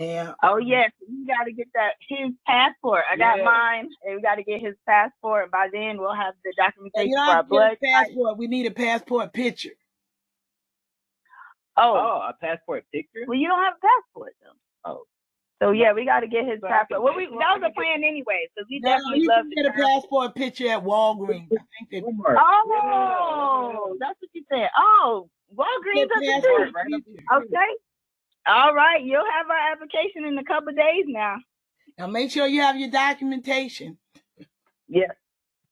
And yes, we got to get his passport. I got mine, and we got to get his passport. And by then, we'll have the documentation for our blood passport. We need a passport picture. Oh, a passport picture? Well, you don't have a passport though. Oh. So yeah, we got to get his passport. Well, that was a plan anyway, because we definitely love to get a passport picture at Walgreens. I think that's what you said. Oh, Walgreens up the street. Okay. All right, you'll have our application in a couple of days now. Now make sure you have your documentation. Yeah.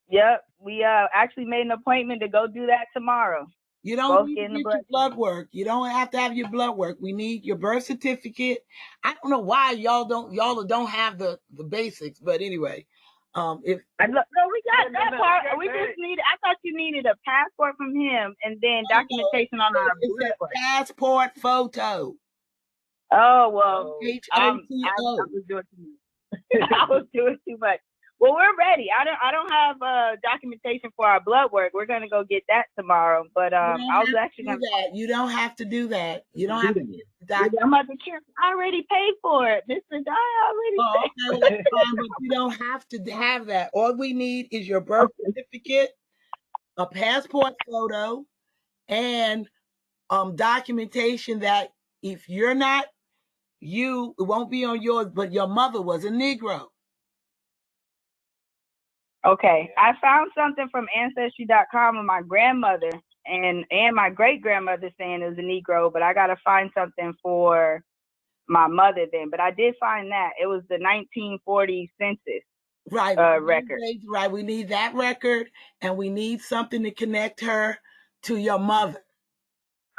Yep. We actually made an appointment to go do that tomorrow. You don't need to get your blood work. You don't have to have your blood work. We need your birth certificate. I don't know why y'all don't have the basics, but anyway. No, we got that part. We just needed. I thought you needed a passport from him and then documentation on our blood work. Passport photo. Oh well, I H-O-T-O. was doing too much. I was doing too much. Well, we're ready. I don't have documentation for our blood work. We're gonna go get that tomorrow. But I was actually gonna. You don't have to do that. You don't have to get the documentation. I'm about to care. I already paid for it, Mr. Di. I already paid. Okay, fine, but you don't have to have that. All we need is your birth certificate, a passport photo, and documentation that if you're not it won't be on yours, but your mother was a Negro. Okay, I found something from Ancestry.com of my grandmother and my great-grandmother saying it was a Negro, but I got to find something for my mother then. But I did find that. It was the 1940 census record. Right, we need that record, and we need something to connect her to your mother.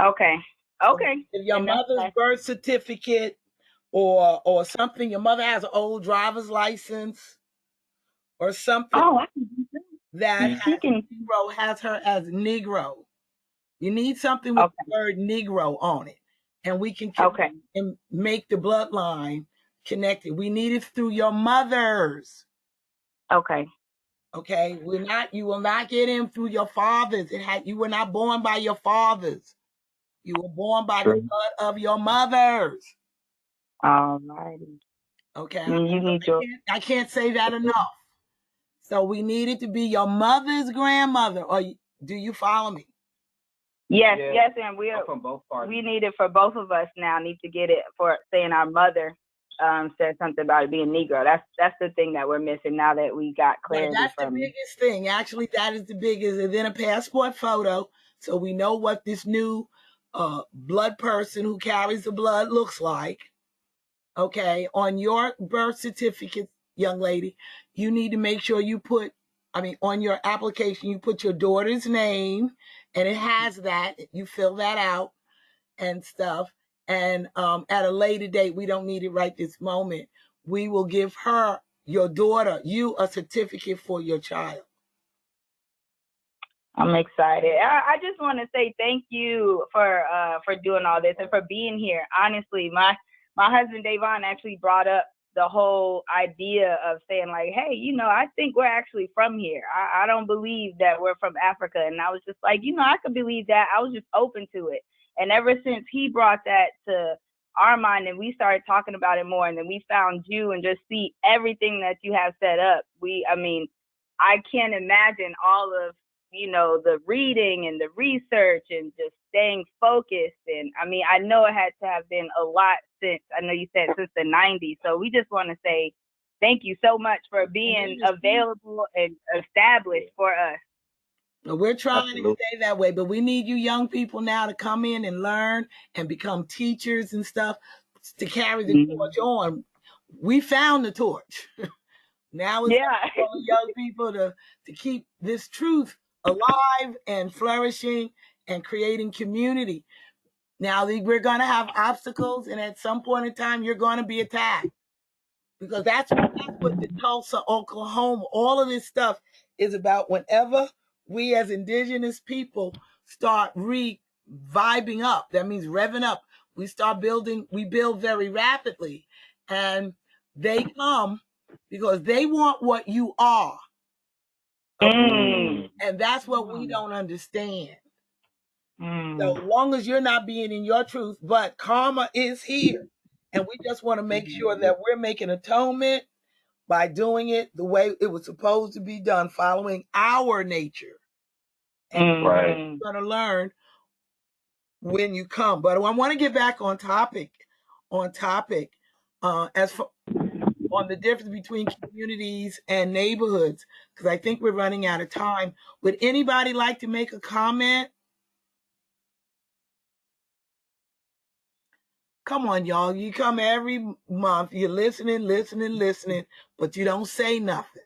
Okay. So if your mother's birth certificate or something. Your mother has an old driver's license or something Oh, I can do that that. She can. has her as Negro. You need something with Okay. the word Negro on it, and we can Okay. and make the bloodline connected. We need it through your mothers. Okay. Okay, you will not get in through your fathers. You were not born by your fathers. You were born by the blood of your mothers. All righty. Okay, You need your. I can't say that enough. So we need it to be your mother's grandmother. Or do you follow me? Yes, Yeah, yes, and we're from both parties. we need it for both of us now. Need to get it for saying our mother said something about it being Negro. That's the thing that we're missing now that we got Well, clarity that's the from. biggest thing. Actually, that is the biggest. And then a passport photo, so we know what this new blood person who carries the blood looks like. Okay, on your birth certificate, young lady, you need to make sure on your application, you put your daughter's name, and it has that. You fill that out and stuff. And at a later date, we don't need it right this moment. We will give your daughter, a certificate for your child. I'm excited. I just want to say thank you for doing all this and for being here. Honestly, my husband Davon actually brought up the whole idea of saying like, hey, I think we're actually from here. I don't believe that we're from Africa. And I was just like, I could believe that. I was just open to it. And ever since he brought that to our mind and we started talking about it more, and then we found you and just see everything that you have set up. I can't imagine all of the reading and the research and just staying focused. And I know it had to have been a lot since you said since the 90s. So we just want to say thank you so much for being available and established for us. We're trying to stay that way, but we need you young people now to come in and learn and become teachers and stuff to carry the torch on. We found the torch. Now it's for young people to keep this truth alive and flourishing and creating community. Now we're going to have obstacles, and at some point in time, you're going to be attacked, because that's what the Tulsa, Oklahoma, all of this stuff is about. Whenever we as indigenous people start vibing up, that means revving up, we build very rapidly, and they come because they want what you are. And that's what we don't understand. So long as you're not being in your truth, but karma is here. And we just want to make sure that we're making atonement by doing it the way it was supposed to be done, following our nature. And you're going to learn when you come. But I want to get back on topic, as for on the difference between communities and neighborhoods, because I think we're running out of time. Would anybody like to make a comment? Come on, y'all. You come every month. You're listening, but you don't say nothing.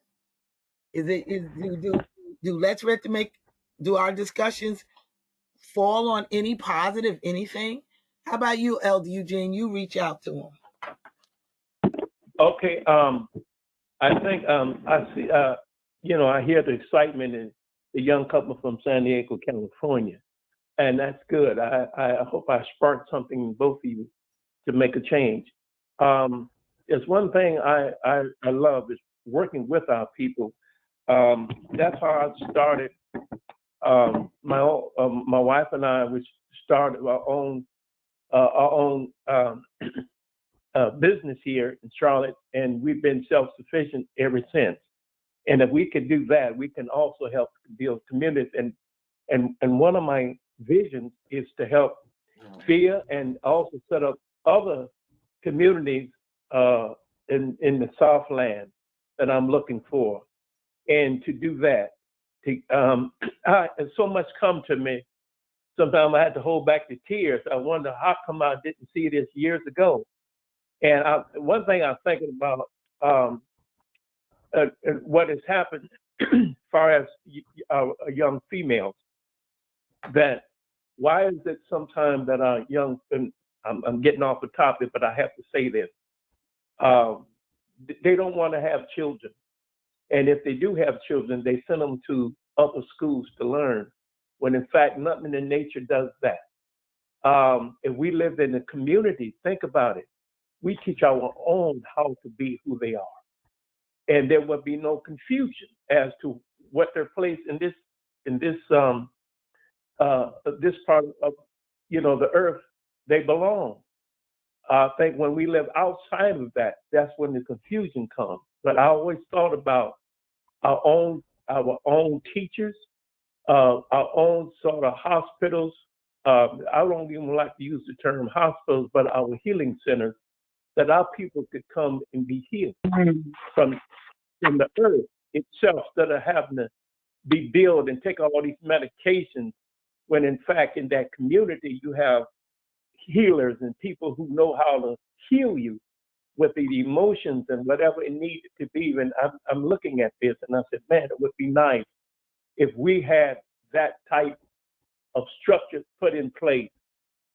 Do our discussions fall on any positive anything? How about you, Elder Eugene? You reach out to them. Okay. I think I see. I hear the excitement in the young couple from San Diego, California, and that's good. I hope I sparked something in both of you to make a change. There's one thing I love is working with our people. That's how I started. My wife and I, which started our own business here in Charlotte, and we've been self-sufficient ever since. And if we could do that, we can also help build communities. And one of my visions is to help F.I.A.H and also set up other communities in the Southland that I'm looking for. And to do that, so much come to me. Sometimes I had to hold back the tears. I wonder how come I didn't see this years ago. And one thing I'm thinking about what has happened as far as young females, that why is it sometimes that our young I'm getting off the topic, but I have to say this. They don't want to have children. And if they do have children, they send them to other schools to learn, when in fact, nothing in nature does that. If we live in a community, think about it. We teach our own how to be who they are. And there will be no confusion as to what their place in this part of, the earth they belong. I think when we live outside of that, that's when the confusion comes. But I always thought about our own teachers, our own sort of hospitals. I don't even like to use the term hospitals, but our healing centers, that our people could come and be healed from the earth itself, instead of having to be billed and take all these medications, when in fact in that community you have healers and people who know how to heal you with the emotions and whatever it needed to be. And I'm looking at this and I said, man, it would be nice if we had that type of structure put in place.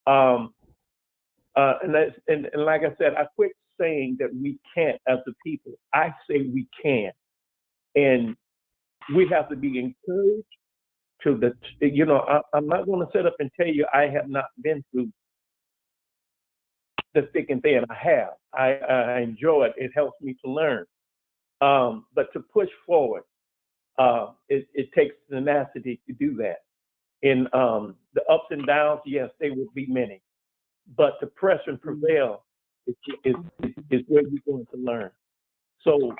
And like I said, I quit saying that we can't as a people. I say we can. And we have to be encouraged to I'm not going to sit up and tell you I have not been through the thick and thin. I have. I enjoy it. It helps me to learn. But to push forward, it takes tenacity to do that. In the ups and downs, yes, they will be many. But to press and prevail is where you're going to learn. So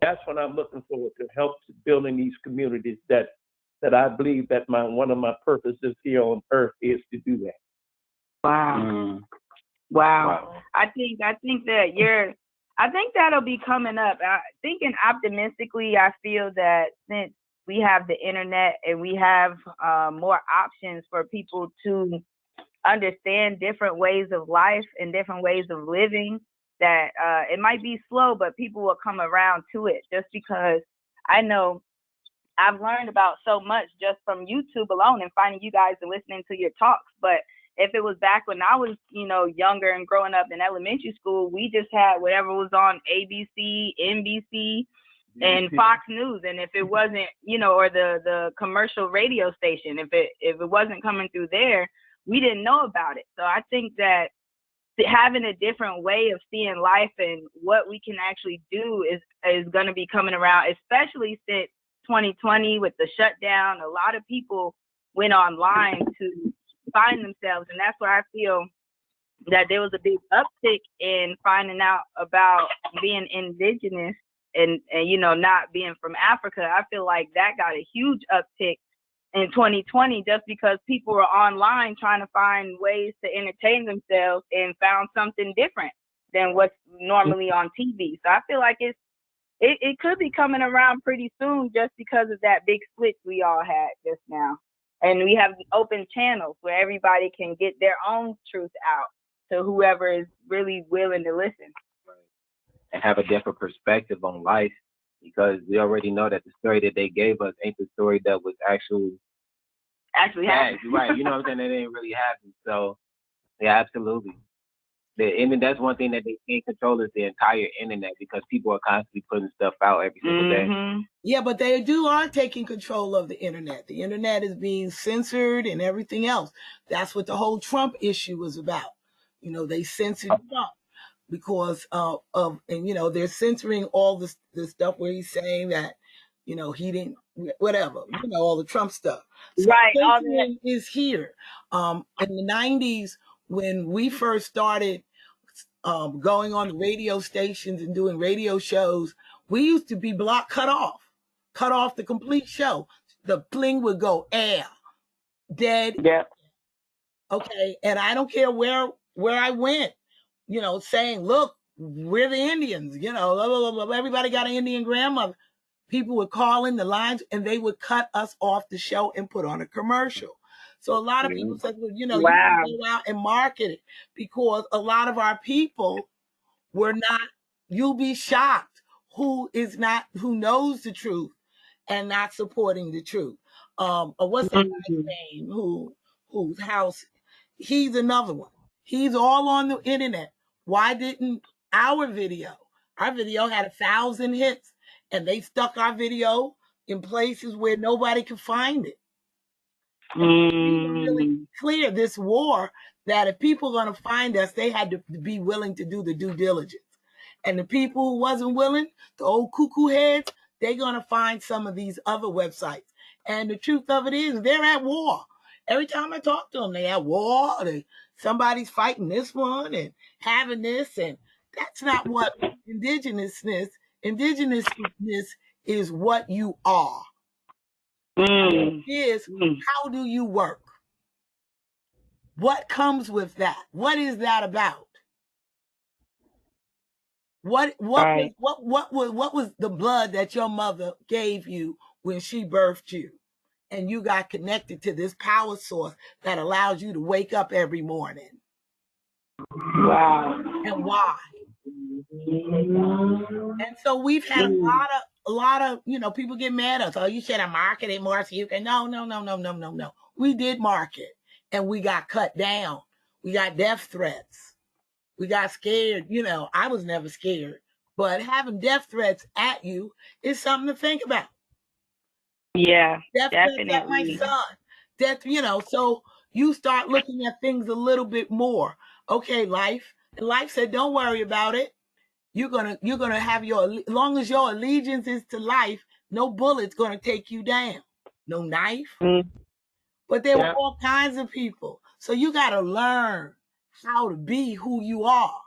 that's what I'm looking forward to, help building these communities that I believe that one of my purposes here on earth is to do that. Wow. Wow. I think that I think that'll be coming up. Thinking optimistically, I feel that since we have the internet and we have more options for people to understand different ways of life and different ways of living, that it might be slow, but people will come around to it, just because I know I've learned about so much just from YouTube alone and finding you guys and listening to your talks. But if it was back when I was, younger and growing up in elementary school, we just had whatever was on ABC, NBC, and Fox News. And if it wasn't, or the commercial radio station, if it wasn't coming through there, we didn't know about it. So I think that having a different way of seeing life and what we can actually do is going to be coming around, especially since 2020 with the shutdown. A lot of people went online to find themselves, and that's where I feel that there was a big uptick in finding out about being indigenous and not being from Africa. I feel like that got a huge uptick in 2020 just because people were online trying to find ways to entertain themselves and found something different than what's normally on TV. So I feel like it could be coming around pretty soon, just because of that big switch we all had just now. And we have open channels where everybody can get their own truth out to whoever is really willing to listen. And have a different perspective on life, because we already know that the story that they gave us ain't the story that was actually happened. Right, you know what I'm saying? It didn't really happen. So, yeah, absolutely. And that's one thing that they can't control is the entire internet, because people are constantly putting stuff out every single day. Yeah, but they are taking control of the internet. The internet is being censored and everything else. That's what the whole Trump issue was about. They censored Trump because they're censoring all this stuff where he's saying that, he didn't, whatever, all the Trump stuff. So right. Censoring is here. In the 90s, when we first started going on the radio stations and doing radio shows, we used to be cut off the complete show. The pling would go air, dead. Yeah. Okay, and I don't care where I went, saying, look, we're the Indians, blah, blah, blah, blah. Everybody got an Indian grandmother. People would call in the lines and they would cut us off the show and put on a commercial. So a lot of people said, well, you can go out and market it, because a lot of our people were not, you'll be shocked who knows the truth and not supporting the truth. What's that guy's name whose house, he's another one. He's all on the internet. Why didn't our video had 1,000 hits, and they stuck our video in places where nobody could find it. We were really clear this war that if people were going to find us, they had to be willing to do the due diligence. And the people who wasn't willing, the old cuckoo heads, they're going to find some of these other websites. And the truth of it is, they're at war. Every time I talk to them, they at war. Somebody's fighting this one and having this. And that's not what indigenousness is what you are. It is, how do you work? What comes with that? What is that about? What was the blood that your mother gave you when she birthed you, and you got connected to this power source that allows you to wake up every morning? Wow. And why? And so we've had a lot of people get mad at us. Oh, you should have marketed more so you can. No. We did market, and we got cut down. We got death threats. We got scared. I was never scared, but having death threats at you is something to think about. Yeah, Death definitely. threats at my son. Death, so you start looking at things a little bit more. Okay, life. And life said, don't worry about it. You're gonna have as long as your allegiance is to life, no bullet's gonna take you down. No knife. But there were all kinds of people. So you gotta learn how to be who you are.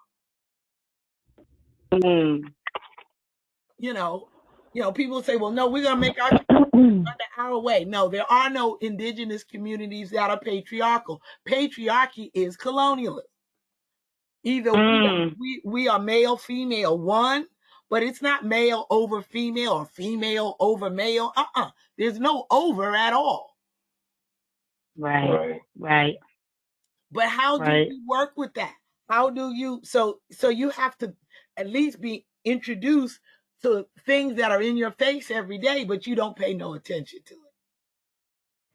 People say, well, no, we're gonna make our under our way. No, there are no indigenous communities that are patriarchal. Patriarchy is colonialism. Either we are male, female, one, but it's not male over female or female over male. There's no over at all. Right. But how do you work with that? How do you so you have to at least be introduced to things that are in your face every day, but you don't pay no attention to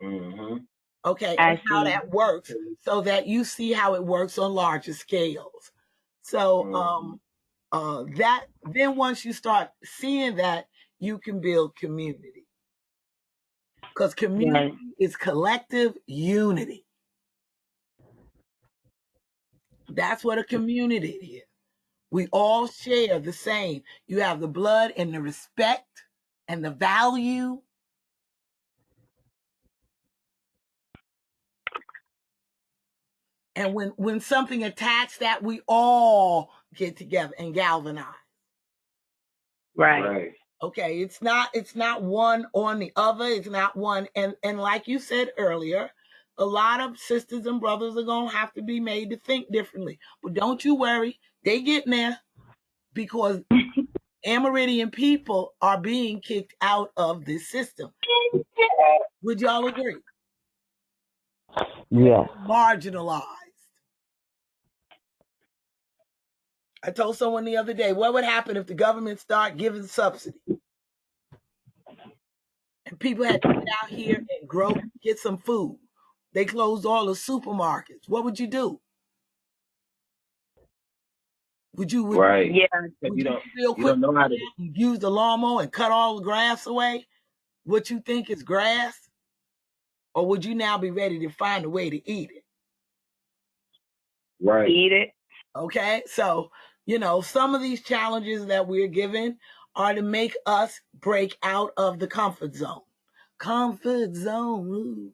it. Okay, and how that works, so that you see how it works on larger scales. So that then once you start seeing that, you can build community, because community is collective unity. That's what a community is. We all share the same. You have the blood and the respect and the value. And when something attacks that, we all get together and galvanize. Right. Okay, it's not one on the other. It's not one. And like you said earlier, a lot of sisters and brothers are going to have to be made to think differently. But don't you worry. They getting there, because Amerindian people are being kicked out of this system. Would y'all agree? Yes. Marginalized. I told someone the other day, what would happen if the government start giving subsidy? And people had to get out here and get some food. They closed all the supermarkets. What would you do? Would you real quick don't know how to use the lawnmower and cut all the grass away? What you think is grass? Or would you now be ready to find a way to eat it? Right. Eat it. Okay, so some of these challenges that we're given are to make us break out of the comfort zone. Comfort zone.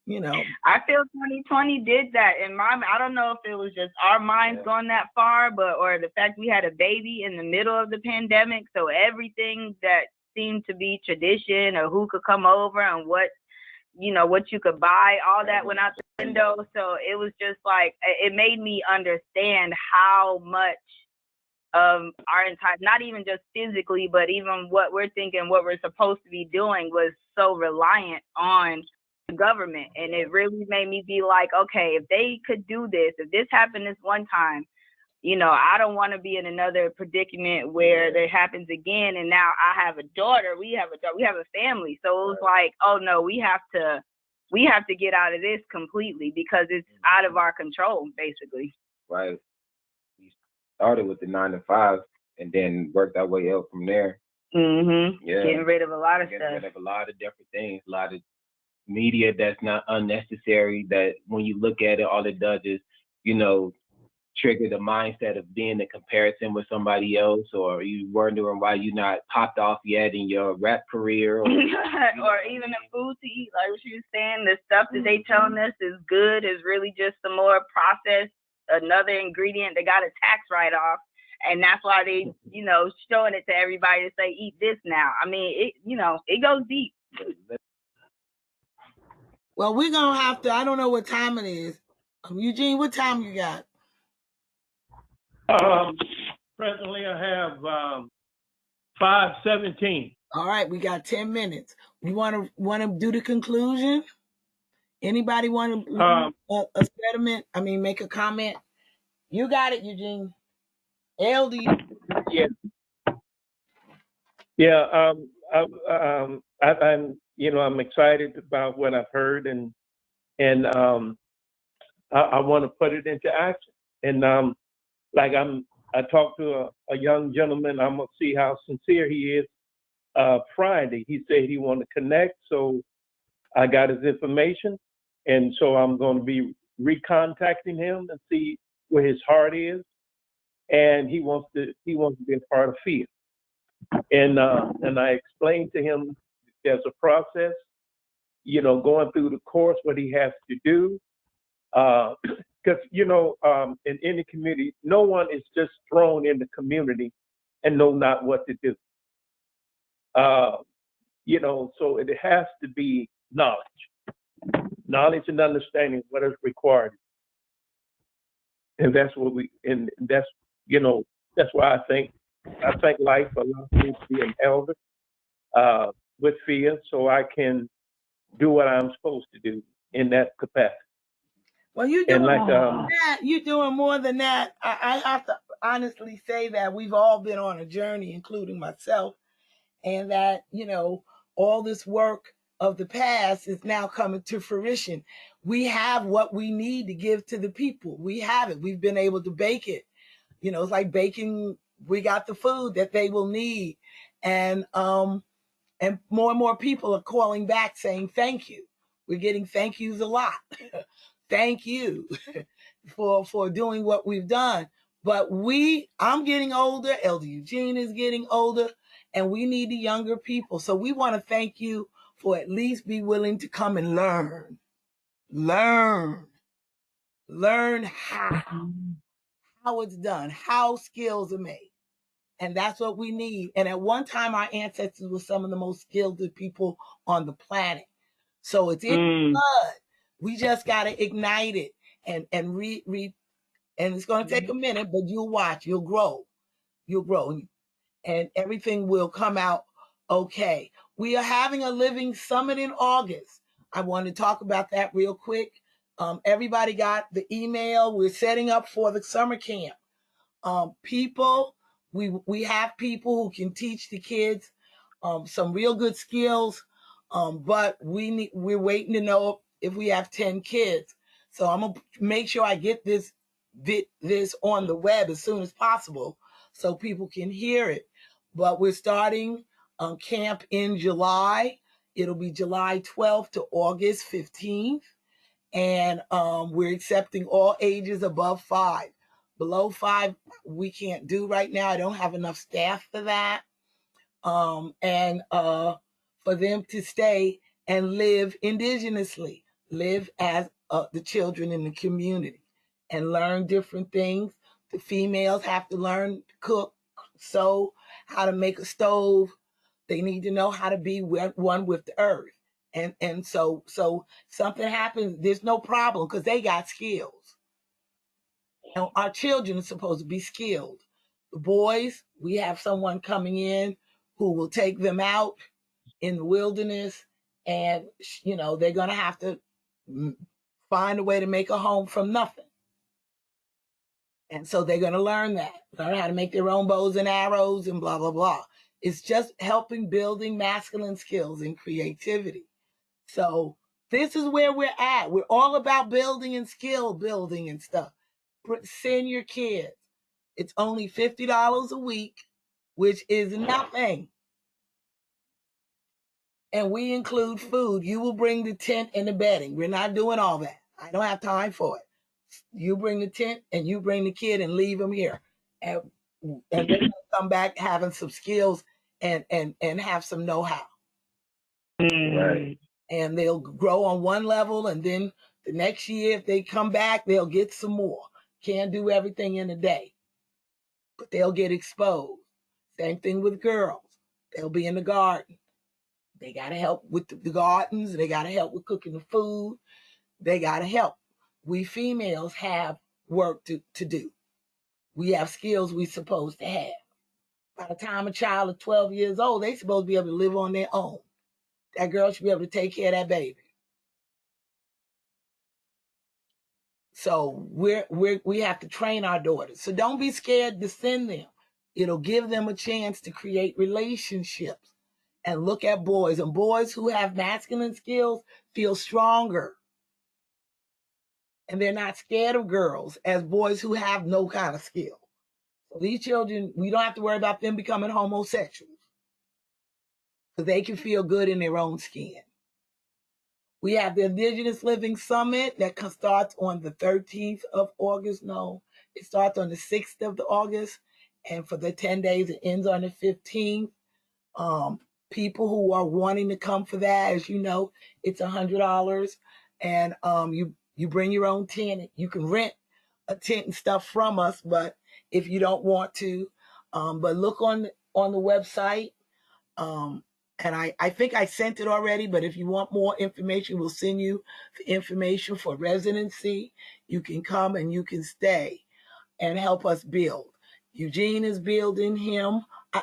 I feel 2020 did that. And I don't know if it was just our minds going that far, or the fact we had a baby in the middle of the pandemic. So everything that seemed to be tradition, or who could come over and what you could buy, all that went out the window. So it was just like, it made me understand how much of our entire, not even just physically, but even what we're thinking, what we're supposed to be doing, was so reliant on the government. And it really made me be like, okay, if they could do this, if this happened this one time, I don't want to be in another predicament where that happens again. And now I have a daughter, we have a family. So it was like, oh no, we have to we have to get out of this completely because it's out of our control, basically. Right. We started with the 9 to 5 and then worked our way up from there. Mm-hmm. Yeah. Getting rid of a lot of stuff. Getting rid of a lot of different things, a lot of media that's not unnecessary, that when you look at it, all it does is, you know, trigger the mindset of being in comparison with somebody else, or you wondering why you're not popped off yet in your rap career, or, or even the food to eat. Like what she was saying, the stuff that they telling us is good is really just some more processed, another ingredient that got a tax write-off. And that's why they, you know, showing it to everybody to say, eat this now. I mean, it, you know, it goes deep. Well, we're going to have to, I don't know what time it is. Eugene, what time you got? Presently I have 5:17. All right, we got 10 minutes. You want to do the conclusion? Anybody want to a statement? I mean, make a comment? You got it, Eugene. LD. Yeah. Yeah. I'm you know, I'm excited about what I've heard, and I want to put it into action. And like I talked to a young gentleman. I'm gonna see how sincere he is. Friday, he said he wanted to connect, so I got his information, and so I'm going to be recontacting him and see where his heart is, and he wants to be a part of F.I.A.H. And I explained to him there's a process, you know, going through the course, what he has to do. Because, you know, in any community, no one is just thrown in the community and know not what to do. You know, so it has to be knowledge and understanding what is required. And that's what and that's, you know, that's why I think life allows me to be an elder with F.I.A.H, so I can do what I'm supposed to do in that capacity. Well, you're doing that. You're doing more than that. I have to honestly say that we've all been on a journey, including myself, and that, you know, all this work of the past is now coming to fruition. We have what we need to give to the people. We have it. We've been able to bake it. You know, it's like baking. We got the food that they will need. And more and more people are calling back saying thank you. We're getting thank yous a lot. Thank you for doing what we've done. But I'm getting older, Elder Eugene is getting older, and we need the younger people. So we want to thank you for at least be willing to come and learn. Learn how it's done, how skills are made. And that's what we need. And at one time, our ancestors were some of the most skilled people on the planet. So it's in blood. We just got to ignite it and read. And it's going to take a minute, but you'll watch. You'll grow. And everything will come out okay. We are having a living summit in August. I want to talk about that real quick. Everybody got the email. We're setting up for the summer camp. People, we have people who can teach the kids some real good skills, but we're waiting to know if we have 10 kids. So I'm gonna make sure I get this on the web as soon as possible so people can hear it. But we're starting camp in July. It'll be July 12th to August 15th. And we're accepting all ages above 5. Below 5, we can't do right now. I don't have enough staff for that. And for them to stay and live indigenously, live as the children in the community and learn different things. The females have to learn to cook, sew, how to make a stove. They need to know how to be one with the earth. And so something happens, there's no problem because they got skills. And our children are supposed to be skilled. The boys, we have someone coming in who will take them out in the wilderness, and you know they're going to have to find a way to make a home from nothing. And so they're going to learn how to make their own bows and arrows and blah, blah, blah. It's just helping building masculine skills and creativity. So This is where we're at. We're all about building and skill building and stuff. Send your kids. It's only $50 a week, which is nothing. And we include food. You will bring the tent and the bedding. We're not doing all that. I don't have time for it. You bring the tent and you bring the kid and leave them here. And they're going to come back having some skills and have some know-how. Right. And they'll grow on one level, and then the next year, if they come back, they'll get some more. Can't do everything in a day, but they'll get exposed. Same thing with girls. They'll be in the garden. They got to help with the gardens. They got to help with cooking the food. They got to help. We females have work to do. We have skills we're supposed to have. By the time a child is 12 years old, they're supposed to be able to live on their own. That girl should be able to take care of that baby. So we have to train our daughters. So don't be scared to send them. It'll give them a chance to create relationships and look at boys. And boys who have masculine skills feel stronger. And they're not scared of girls as boys who have no kind of skill. So these children, we don't have to worry about them becoming homosexuals because they can feel good in their own skin. We have the Indigenous Living Summit that starts on the 13th of August. No, it starts on the 6th of August. And for the 10 days, it ends on the 15th. People who are wanting to come for that, as you know, it's $100. And you bring your own tent. You can rent a tent and stuff from us, but if you don't want to, but look on the website. And I think I sent it already, but if you want more information, we'll send you the information for residency. You can come and you can stay and help us build. Eugene is building him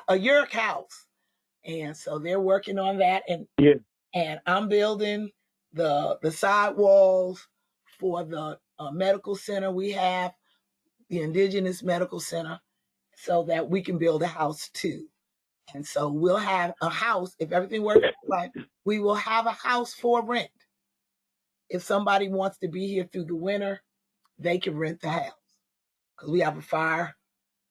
a yurk house. And so they're working on that. And I'm building the side walls for the medical center we have, the Indigenous Medical Center, so that we can build a house too. And so we'll have a house. If everything works right, we will have a house for rent. If somebody wants to be here through the winter, they can rent the house because we have a fire,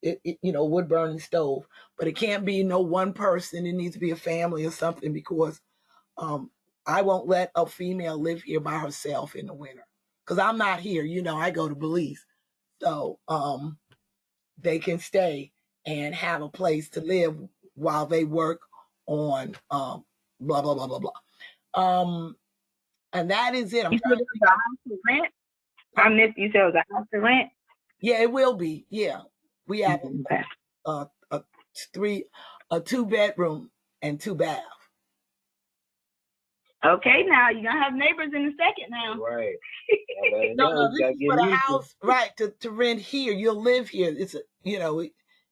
wood burning stove. But it can't be no one person. It needs to be a family or something because I won't let a female live here by herself in the winter because I'm not here. I go to Belize. So they can stay and have a place to live while they work on blah, blah, blah, blah, blah. And that is it. You said it was a house to rent? I missed you said it was a house to rent? Yeah, it will be. Yeah. We have a 2-bedroom and 2 baths. Okay, now you're gonna have neighbors in a second now. Right. No, this is for the house, right? To rent here. You'll live here. It's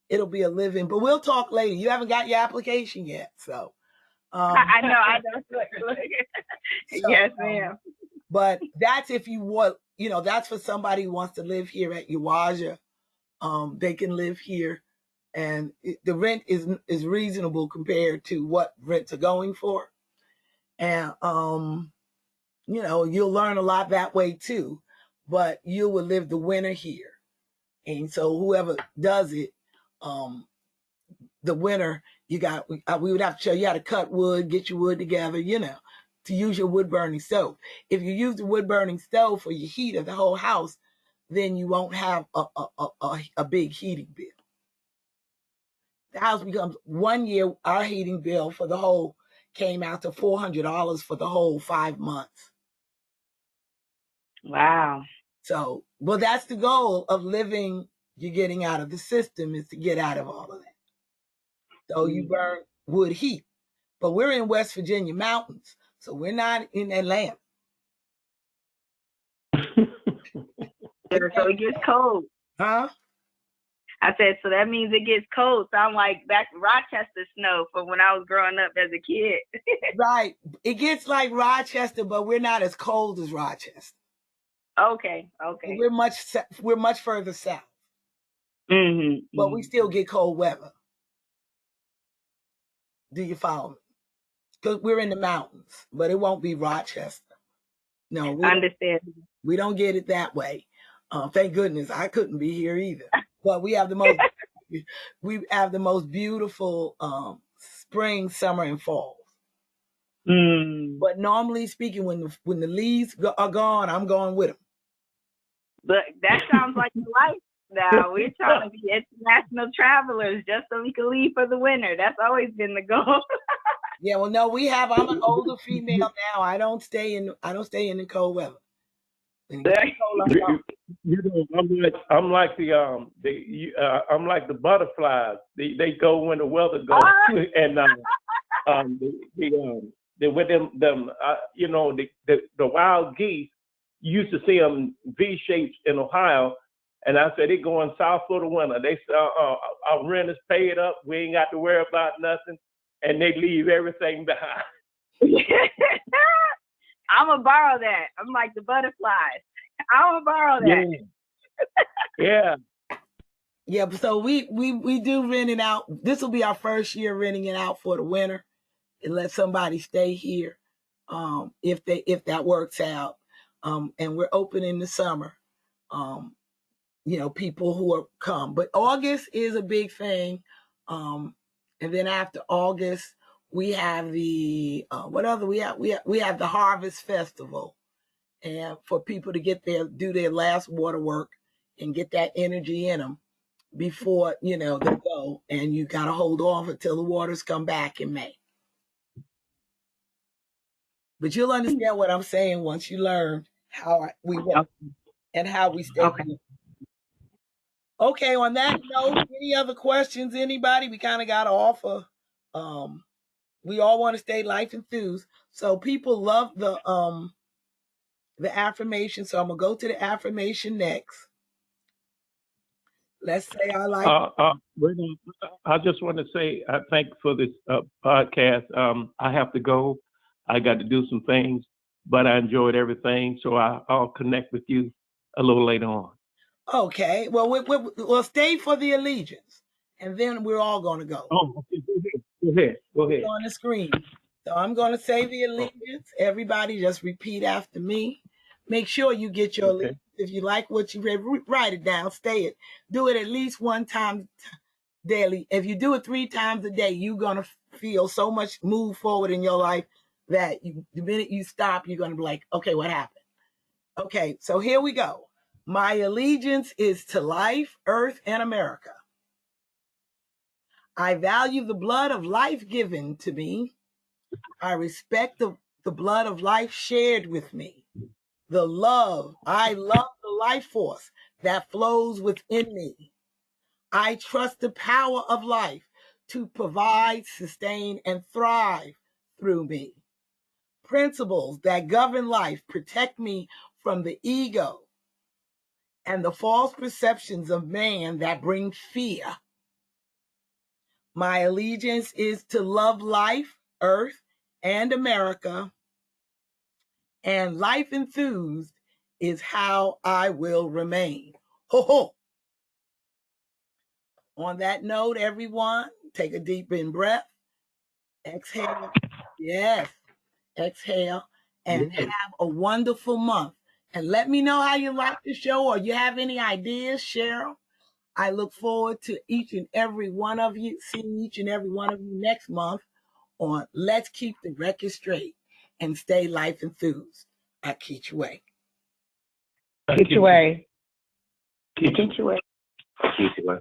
it'll be a living, but we'll talk later. You haven't got your application yet, so. I know. So, yes, ma'am. But that's if you want, that's for somebody who wants to live here at Yumwija. They can live here, and the rent is reasonable compared to what rents are going for. And you'll learn a lot that way too. But you will live the winter here, and so whoever does it, the winter we would have to show you how to cut wood, get your wood together, to use your wood burning stove. If you use the wood burning stove for your heat of the whole house, then you won't have a big heating bill. The house becomes 1 year. Our heating bill for the whole came out to $400 for the whole 5 months. Wow. So, well, that's the goal of living. You're getting out of the system is to get out of all of that. So you burn wood heat, but we're in West Virginia mountains, so we're not in Atlanta. So it gets cold. Huh? I said, so that means it gets cold. Sound like back Rochester snow from when I was growing up as a kid. Right. It gets like Rochester, but we're not as cold as Rochester. Okay. We're much further south. But we still get cold weather. Do you follow me? Because we're in the mountains, but it won't be Rochester. No, Understand. we don't get it that way. Thank goodness I couldn't be here either. But we have the most beautiful spring, summer, and fall. But normally speaking, when the leaves are gone, I'm going with them. But that sounds like your life now. We're trying to be international travelers just so we can leave for the winter. That's always been the goal. Yeah, well, no, I'm an older female now. I don't stay in the cold weather. I'm like the butterflies. They go when the weather goes, and with them the wild geese. You used to see them V shapes in Ohio, and I said they going south for the winter. They our rent is paid up. We ain't got to worry about nothing, and they leave everything behind. I'm gonna borrow that. I'm like the butterflies. I'm gonna borrow that. Yeah. Yeah. So we do rent it out. This will be our first year renting it out for the winter, and let somebody stay here, if that works out. And we're open in the summer. People who are come, but August is a big thing. And then after August, we have the we have the Harvest Festival, and for people to do their last water work and get that energy in them before they go, and you got to hold off until the waters come back in May. But you'll understand what I'm saying once you learn how we work and how we stay. Okay, on that note, any other questions, anybody? We kind of got off of, we all want to stay life enthused. So people love the affirmation. So I'm going to go to the affirmation next. Let's say I like. I just want to say I thank you for this podcast. I have to go. I got to do some things, but I enjoyed everything. So I'll connect with you a little later on. Okay. Well, we'll stay for the allegiance, and then we're all going to go. Oh, okay. Go ahead. It's on the screen. So I'm going to say the allegiance. Everybody just repeat after me. Make sure you get your allegiance. If you like what you read, write it down, say it. Do it at least one time daily. If you do it 3 times a day, you're going to feel so much move forward in your life that the minute you stop, you're going to be like, okay, what happened? Okay, so here we go. My allegiance is to life, earth, and America. I value the blood of life given to me. I respect the blood of life shared with me. I love the life force that flows within me. I trust the power of life to provide, sustain, and thrive through me. Principles that govern life protect me from the ego and the false perceptions of man that bring fear. My allegiance is to love life, earth, and America, and life enthused is how I will remain. Ho ho! On that note, everyone, take a deep in breath. Exhale. Yes. Exhale. And have a wonderful month. And let me know how you like the show, or you have any ideas, Cheryl. I look forward to seeing each and every one of you next month on Let's Keep the Record Straight and Stay Life Enthused. At Keep Away. Keep away. Keep away. Keep away.